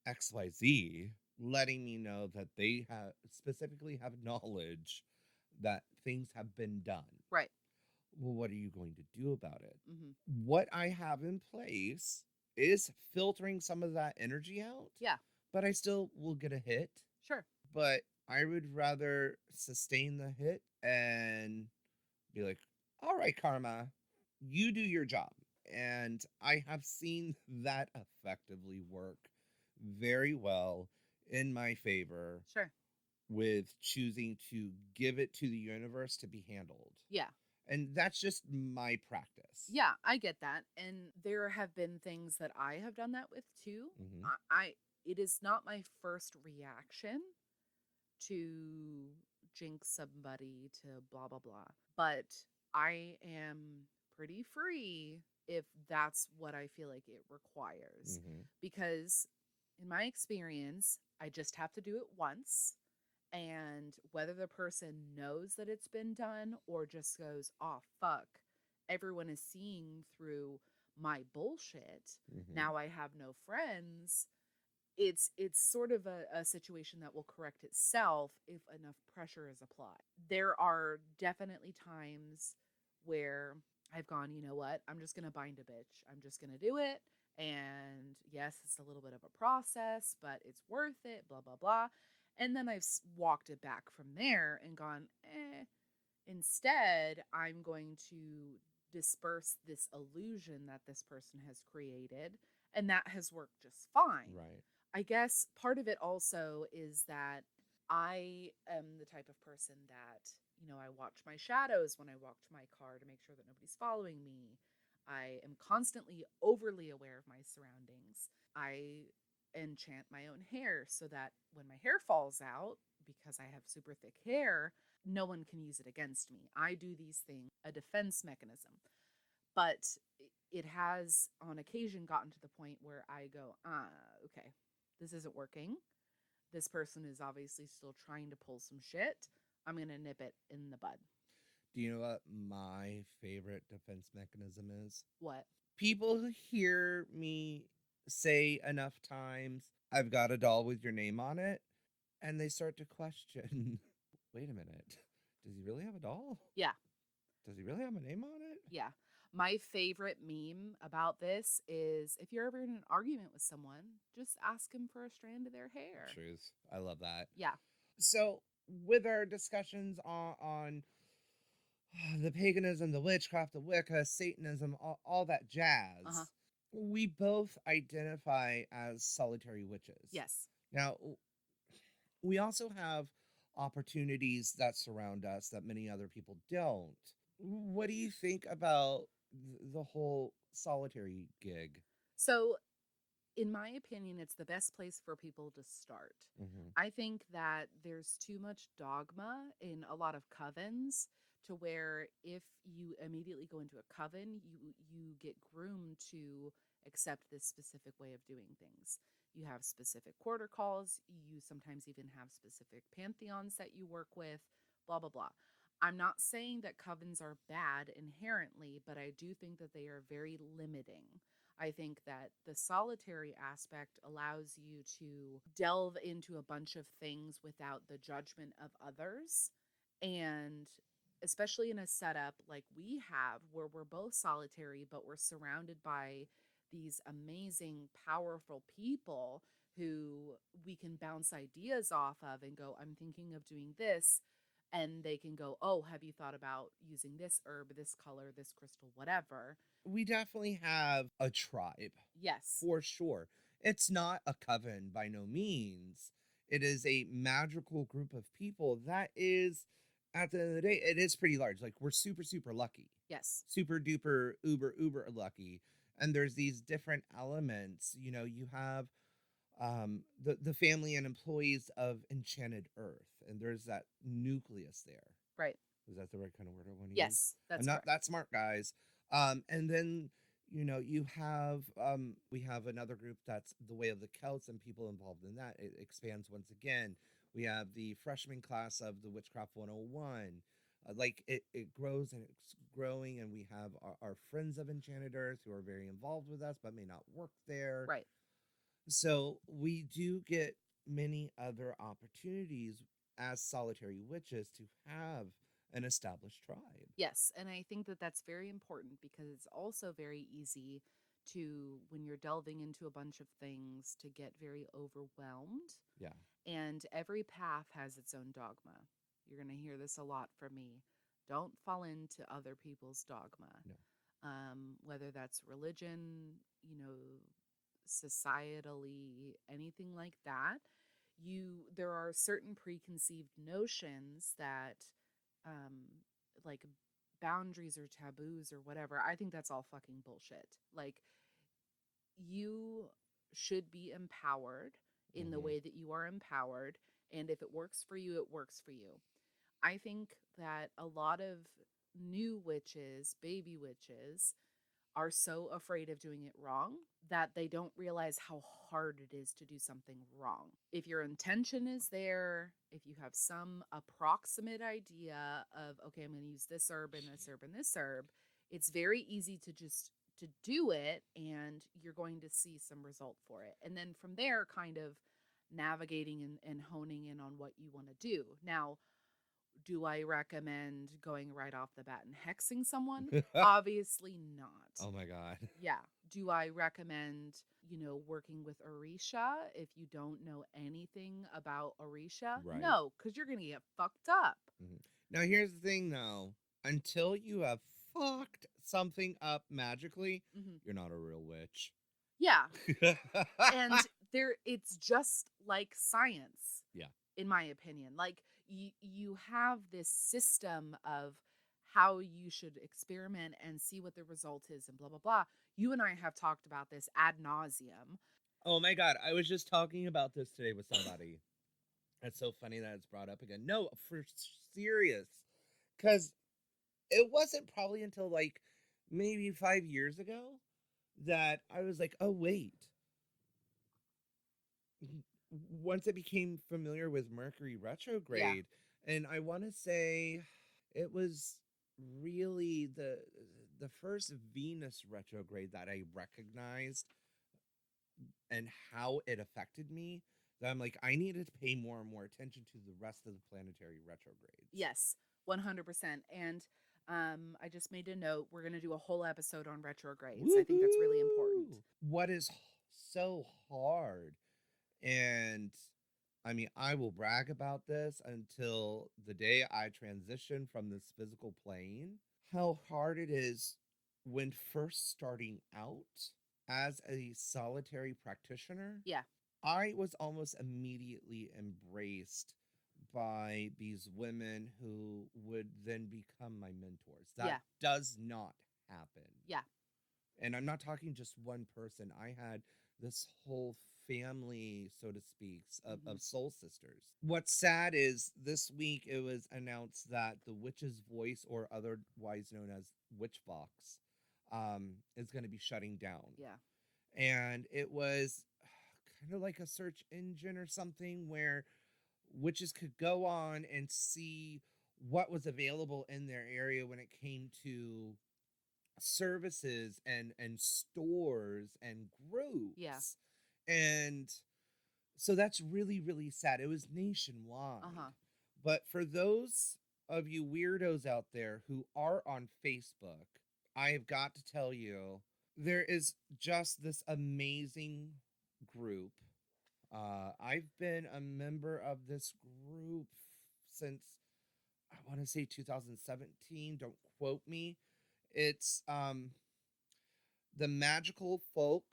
XYZ, letting me know that they have specifically have knowledge that things have been done. Right. Well, what are you going to do about it? Mm-hmm. What I have in place is filtering some of that energy out. Yeah. But I still will get a hit. Sure. But I would rather sustain the hit and be like, all right, karma, you do your job. And I have seen that effectively work very well in my favor. Sure. With choosing to give it to the universe to be handled. Yeah. And that's just my practice. Yeah, I get that. And there have been things that I have done that with too. Mm-hmm. It is not my first reaction to jinx somebody, to blah blah blah. But I am pretty free if that's what I feel like it requires. Mm-hmm. Because in my experience, I just have to do it once. And whether the person knows that it's been done or just goes, oh, fuck, everyone is seeing through my bullshit. Mm-hmm. Now I have no friends. It's sort of a situation that will correct itself if enough pressure is applied. There are definitely times where I've gone, you know what? I'm just going to bind a bitch. I'm just going to do it. And yes, it's a little bit of a process, but it's worth it, blah, blah, blah. And then I've walked it back from there and gone, instead, I'm going to disperse this illusion that this person has created. And that has worked just fine. Right. I guess part of it also is that I am the type of person that, I watch my shadows when I walk to my car to make sure that nobody's following me. I am constantly overly aware of my surroundings. I enchant my own hair so that when my hair falls out, because I have super thick hair, no one can use it against me. I do these things, a defense mechanism. But it has on occasion gotten to the point where I go, okay, this isn't working. This person is obviously still trying to pull some shit. I'm going to nip it in the bud. Do you know what my favorite defense mechanism is? What? People hear me say enough times, I've got a doll with your name on it, and they start to question, wait a minute, does he really have a doll? Yeah. Does he really have a name on it? Yeah. My favorite meme about this is if you're ever in an argument with someone, just ask them for a strand of their hair. Truth. I love that. Yeah. So, with our discussions on the paganism, the witchcraft, the Wicca, Satanism, all that jazz, we both identify as solitary witches. Yes. Now, we also have opportunities that surround us that many other people don't. What do you think about the whole solitary gig? So, in my opinion, it's the best place for people to start. Mm-hmm. I think that there's too much dogma in a lot of covens to where if you immediately go into a coven, you get groomed to accept this specific way of doing things. You have specific quarter calls. You sometimes even have specific pantheons that you work with, blah, blah, blah. I'm not saying that covens are bad inherently, but I do think that they are very limiting. I think that the solitary aspect allows you to delve into a bunch of things without the judgment of others. And especially in a setup like we have, where we're both solitary, but we're surrounded by these amazing, powerful people who we can bounce ideas off of and go, I'm thinking of doing this. And they can go, oh, have you thought about using this herb, this color, this crystal, whatever? We definitely have a tribe. Yes. For sure. It's not a coven by no means. It is a magical group of people that is, at the end of the day, it is pretty large. Like, we're super, super lucky. Yes. Super duper, uber lucky. And there's these different elements. You know, you have the family and employees of Enchanted Earth, and there's that nucleus there. Right. Is that the right kind of word I want to use? Yes, that's I'm not correct. that smart, guys. And then, you know, you have we have another group that's the Way of the Celts and people involved in that. It expands once again. We have the freshman class of the Witchcraft 101. Like it grows and it's growing, and we have our friends of Enchanted Earth who are very involved with us but may not work there. Right. So we do get many other opportunities as solitary witches to have an established tribe. Yes. And I think that that's very important because it's also very easy to, when you're delving into a bunch of things, to get very overwhelmed. Yeah. And every path has its own dogma. You're going to hear this a lot from me. Don't fall into other people's dogma. No. Whether that's religion, you know, societally, anything like that. There are certain preconceived notions that like boundaries or taboos or whatever. I think that's all fucking bullshit. Like, you should be empowered in the way that you are empowered, and if it works for you, it works for you. I think that a lot of new witches, baby witches, are so afraid of doing it wrong that they don't realize how hard it is to do something wrong. If your intention is there, if you have some approximate idea of, okay, I'm going to use this herb and this herb and this herb, it's very easy to just to do it, and you're going to see some result for it. And then from there, kind of navigating and honing in on what you want to do. Now, do I recommend going right off the bat and hexing someone? Obviously not. Oh my God. Yeah. Do I recommend, you know, working with Orisha if you don't know anything about Orisha? Right. No, because you're going to get fucked up. Now, here's the thing, though. Until you have fucked something up magically, you're not a real witch. Yeah. And it's just like science. Yeah. In my opinion. Like, you have this system of how you should experiment and see what the result is and blah, blah, blah. You and I have talked about this ad nauseum. Oh my God. I was just talking about this today with somebody. It's so funny that it's brought up again. No, for serious. Because it wasn't probably until like maybe 5 years ago that I was like, oh, wait. Once I became familiar with Mercury retrograde, and I want to say it was really the first Venus retrograde that I recognized and how it affected me, that I'm like, I needed to pay more and more attention to the rest of the planetary retrogrades. Yes, 100%. And I just made a note. We're going to do a whole episode on retrogrades. Woo-hoo! I think that's really important. What is so hard, and I mean, I will brag about this until the day I transition from this physical plane, how hard it is when first starting out as a solitary practitioner. Yeah. I was almost immediately embraced by these women who would then become my mentors. That does not happen. Yeah. And I'm not talking just one person. I had this whole family, so to speak, of soul sisters. What's sad is this week it was announced that the Witch's Voice, or otherwise known as Witchvox, is going to be shutting down. Yeah. And it was kind of like a search engine or something where witches could go on and see what was available in their area when it came to services and stores and Yeah. groups. And so that's really, really sad. It was nationwide. Uh-huh. But for those of you weirdos out there who are on Facebook, I have got to tell you, there is just this amazing group. I've been a member of this group since, I want to say, 2017. Don't quote me. It's the magical folk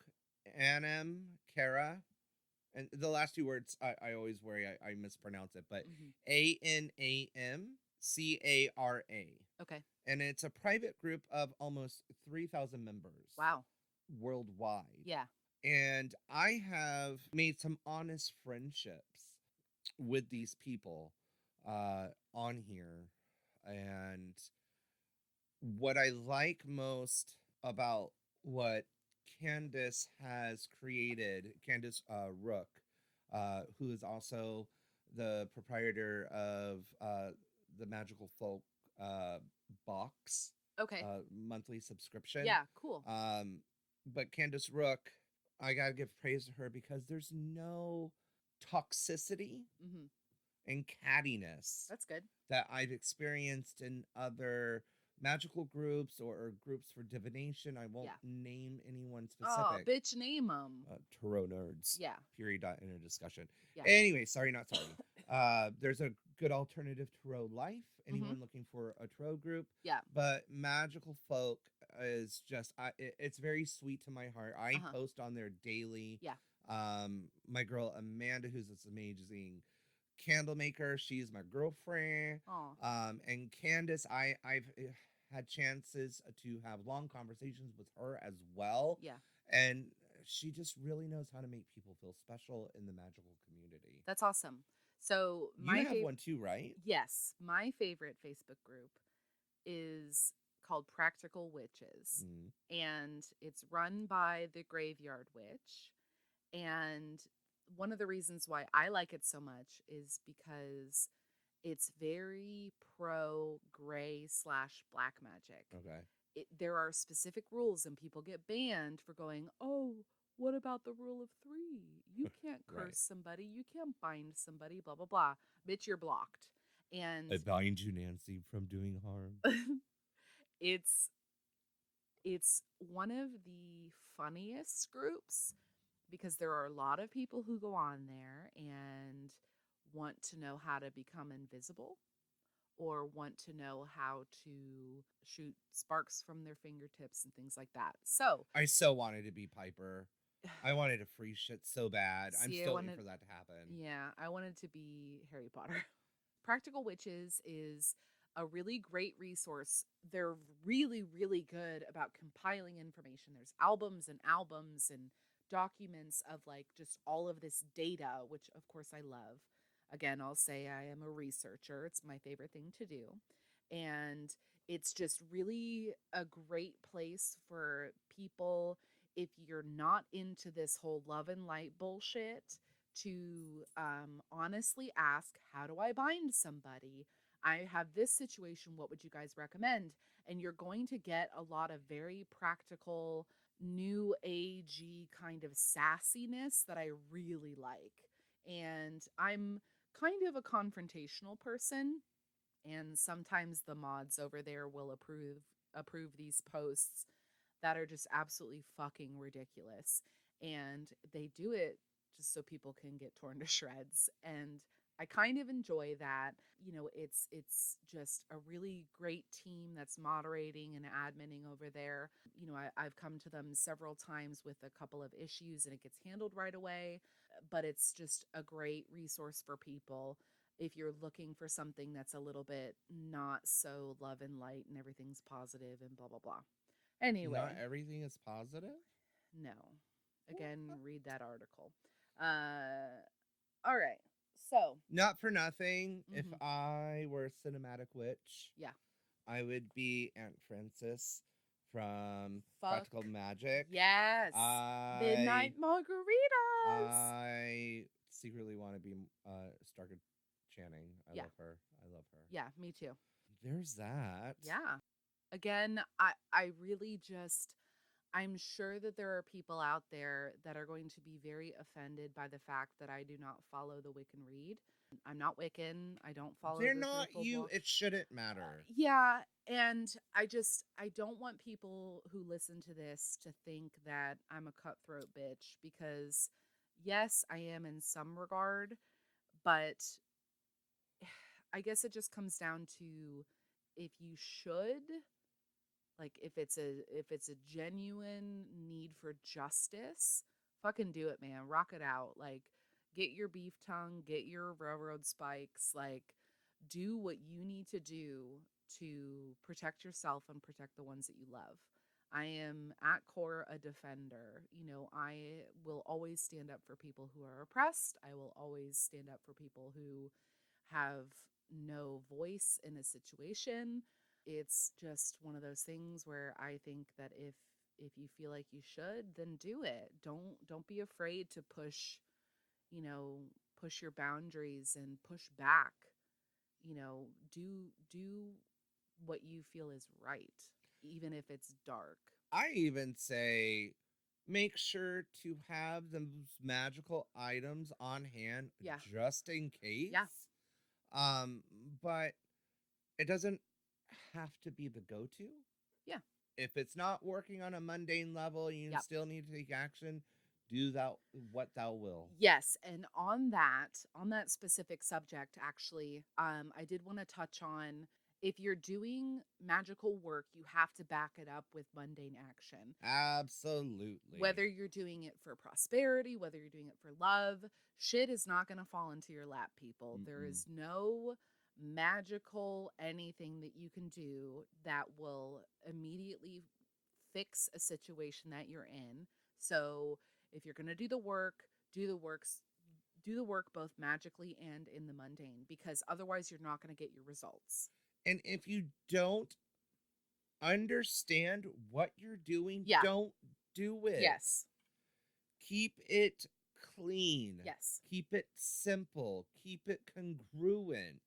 Anam Kara, and the last two words I always worry I mispronounce it, but ANAMCARA. Okay. And it's a private group of almost 3,000 members Wow. worldwide. Yeah. And I have made some honest friendships with these people on here. And what I like most about what Candace has created, Candace Rook, who is also the proprietor of the Magical Folk box Okay. monthly subscription. Yeah, cool. But Candace Rook, I gotta give praise to her because there's no toxicity Mm-hmm. and cattiness That's good. that I've experienced in other magical groups or groups for divination. I won't name anyone Oh, specific. bitch, name them. Tarot nerds. Yeah. Period. In a discussion. Yeah. Anyway, sorry, not sorry. There's a good alternative tarot life. Anyone looking for a tarot group? Yeah. But magical folk is just, it's very sweet to my heart. I post on there daily. Yeah. My girl Amanda, who's this amazing candle maker, she's my girlfriend. Aww. And Candace, I've had chances to have long conversations with her as well. Yeah. And she just really knows how to make people feel special in the magical community. That's awesome. So you have one too, right? Yes. My favorite Facebook group is called Practical Witches. And it's run by the Graveyard Witch. And one of the reasons why I like it so much is because it's very pro gray / black magic. Okay. There are specific rules, and people get banned for going, oh, what about the rule of 3? You can't curse somebody. You can't bind somebody, blah, blah, blah. Bitch, you're blocked. And I bind you, Nancy, from doing harm. It's one of the funniest groups because there are a lot of people who go on there and want to know how to become invisible or want to know how to shoot sparks from their fingertips and things like that. So I so wanted to be Piper. I wanted to free shit so bad. I'm still waiting for that to happen. Yeah, I wanted to be Harry Potter. Practical Witches is a really great resource. They're really, really good about compiling information. There's albums and documents of like just all of this data, which of course I love. Again, I'll say I am a researcher. It's my favorite thing to do. And it's just really a great place for people, if you're not into this whole love and light bullshit, to honestly ask, how do I bind somebody? I have this situation. What would you guys recommend? And you're going to get a lot of very practical, new agey kind of sassiness that I really like. And I'm kind of a confrontational person. And sometimes the mods over there will approve these posts that are just absolutely fucking ridiculous. And they do it just so people can get torn to shreds. And I kind of enjoy that. You know, it's just a really great team that's moderating and adminning over there. You know, I've come to them several times with a couple of issues and it gets handled right away. But it's just a great resource for people if you're looking for something that's a little bit not so love and light and everything's positive and blah, blah, blah. Anyway. Not everything is positive? No. Again, read that article. All right. So. Not for nothing. If I were a cinematic witch, yeah, I would be Aunt Frances from Fuck. Practical Magic. Yes. Midnight margaritas. I secretly want to be Starkey Channing. I Yeah. love her. I love her. Yeah, me too. There's that. Yeah. Again, I really just, I'm sure that there are people out there that are going to be very offended by the fact that I do not follow the Wiccan Rede. I'm not Wiccan. I don't follow They're the not threefold you. wall. It shouldn't matter. Yeah, and I don't want people who listen to this to think that I'm a cutthroat bitch, because yes, I am in some regard, but I guess it just comes down to if you should, like, if it's a genuine need for justice, fucking do it, man. Rock it out. Like, get your beef tongue, get your railroad spikes, like, do what you need to do to protect yourself and protect the ones that you love. I am at core a defender. You know, I will always stand up for people who are oppressed. I will always stand up for people who have no voice in a situation. It's just one of those things where I think that if you feel like you should, then do it. Don't be afraid to push, you know, push your boundaries and push back. You know, do what you feel is right, even if it's dark. I even say make sure to have those magical items on hand just in case. Yeah. But it doesn't have to be the go-to. Yeah. If it's not working on a mundane level, you still need to take action. Do thou what thou will. Yes, and on that specific subject, actually, I did want to touch on, if you're doing magical work, you have to back it up with mundane action. Absolutely. Whether you're doing it for prosperity, whether you're doing it for love, shit is not going to fall into your lap, people. Mm-mm. There is no magical anything that you can do that will immediately fix a situation that you're in. So if you're going to do the work, do the work both magically and in the mundane, because otherwise you're not going to get your results. And if you don't understand what you're doing, don't do it. Yes. Keep it clean. Yes. Keep it simple. Keep it congruent.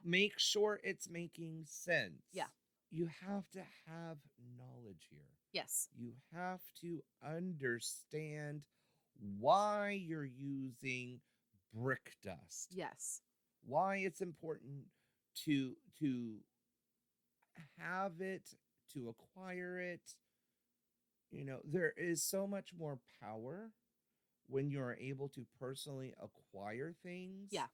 Make sure it's making sense. Yeah. You have to have knowledge here. Yes. You have to understand why you're using brick dust. Yes. Why it's important to have it, to acquire it. You know, there is so much more power when you're able to personally acquire things. Yeah.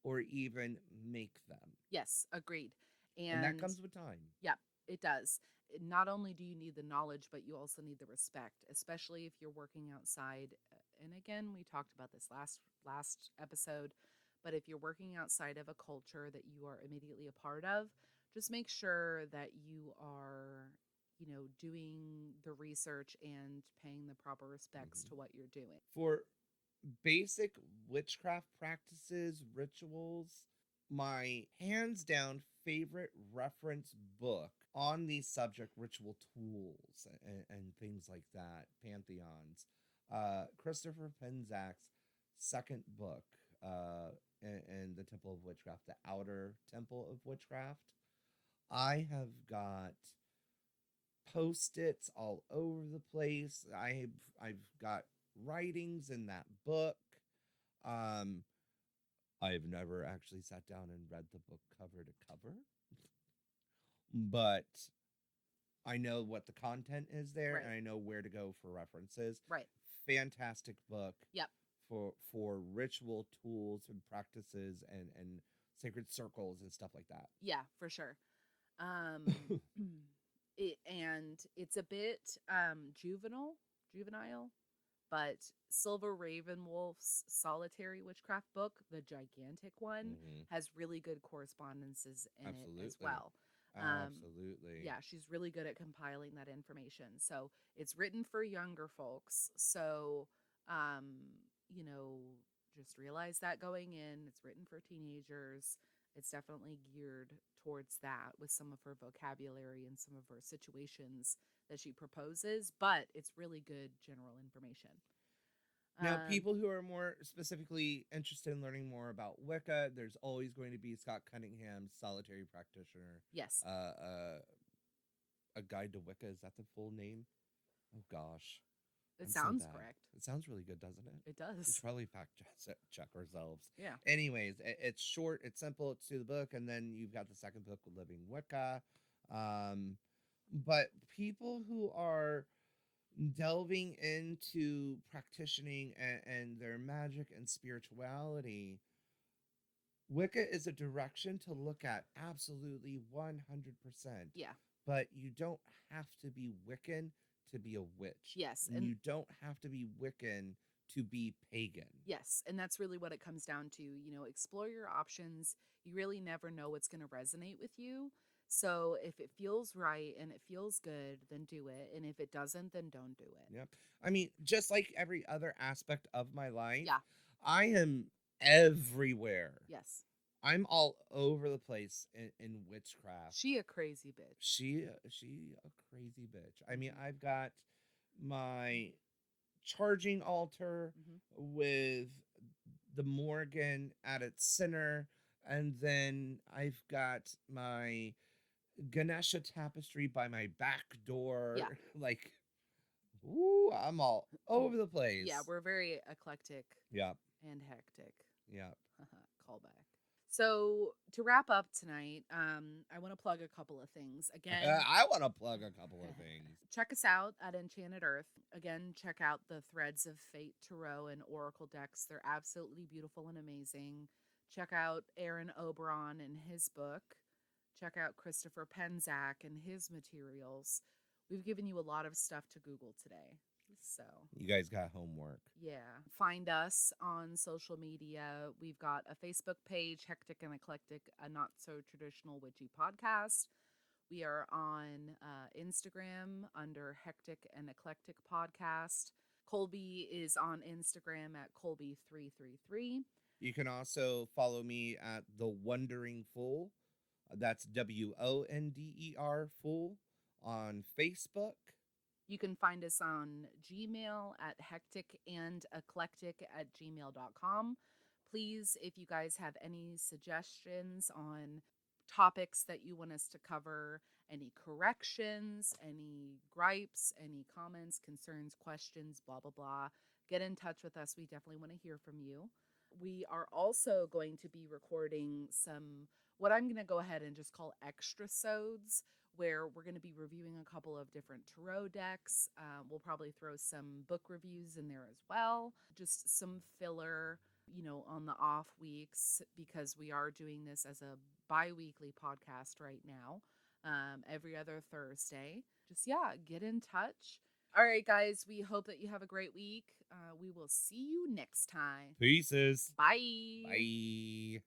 Or even make them. Yes, agreed. And that comes with time. Yeah, it does. Not only do you need the knowledge, but you also need the respect, especially if you're working outside. And again, we talked about this last episode, but if you're working outside of a culture that you are immediately a part of, just make sure that you are, you know, doing the research and paying the proper respects to what you're doing. For basic witchcraft practices, rituals, my hands down favorite reference book on the subject, ritual tools and things like that, pantheons, Christopher Penzak's second book, in the Temple of Witchcraft, the Outer Temple of Witchcraft. I have got Post-its all over the place. I've got writings in that book. I've never actually sat down and read the book cover to cover, but I know what the content is there, and I know where to go for references. Right. Fantastic book. Yep. For ritual tools and practices and sacred circles and stuff like that. Yeah, for sure. It's a bit juvenile, but Silver Ravenwolf's solitary witchcraft book, the gigantic one, has really good correspondences in it as well. Absolutely. Yeah, she's really good at compiling that information. So it's written for younger folks. So, you know, just realize that going in. It's written for teenagers. It's definitely geared towards that with some of her vocabulary and some of her situations that she proposes, but it's really good general information. Now, people who are more specifically interested in learning more about Wicca, there's always going to be Scott Cunningham's Solitary Practitioner. Yes. A Guide to Wicca. Is that the full name? Oh, gosh. It sounds correct. It sounds really good, doesn't it? It does. We should probably fact check ourselves. Yeah. Anyways, it's short, it's simple, it's to the book, and then you've got the second book, Living Wicca. But people who are delving into practicing and their magic and spirituality, Wicca is a direction to look at, absolutely 100%. Yeah. But you don't have to be Wiccan to be a witch. Yes. And you don't have to be Wiccan to be pagan. Yes. And that's really what it comes down to. You know, explore your options. You really never know what's going to resonate with you. So if it feels right and it feels good, then do it. And if it doesn't, then don't do it. Yep. I mean, just like every other aspect of my life, yeah, I am everywhere. Yes. I'm all over the place in witchcraft. She a crazy bitch. She a crazy bitch. I mean, I've got my charging altar with the Morgan at its center, and then I've got my Ganesha tapestry by my back door. Yeah. Like, ooh, I'm all over the place. Yeah, we're very eclectic. Yep. And hectic. Yep. Callback. So to wrap up tonight, I want to plug a couple of things. Again, I want to plug a couple of things. Check us out at Enchanted Earth. Again, check out the Threads of Fate Tarot and Oracle decks. They're absolutely beautiful and amazing. Check out Aaron Oberon and his book. Check out Christopher Penzac and his materials. We've given you a lot of stuff to Google today. So you guys got homework. Yeah. Find us on social media. We've got a Facebook page, Hectic and Eclectic, a not so traditional witchy podcast. We are on Instagram under Hectic and Eclectic Podcast. Colby is on Instagram at Colby333. You can also follow me at The Wondering Fool. That's WONDER Fool on Facebook. You can find us on Gmail at hecticandeclectic@gmail.com. Please, if you guys have any suggestions on topics that you want us to cover, any corrections, any gripes, any comments, concerns, questions, blah, blah, blah, get in touch with us. We definitely want to hear from you. We are also going to be recording some, what I'm going to go ahead and just call extra-sodes, where we're going to be reviewing a couple of different tarot decks. We'll probably throw some book reviews in there as well. Just some filler, on the off weeks, because we are doing this as a bi-weekly podcast right now, every other Thursday. Just, get in touch. All right, guys, we hope that you have a great week. We will see you next time. Pieces. Bye. Bye.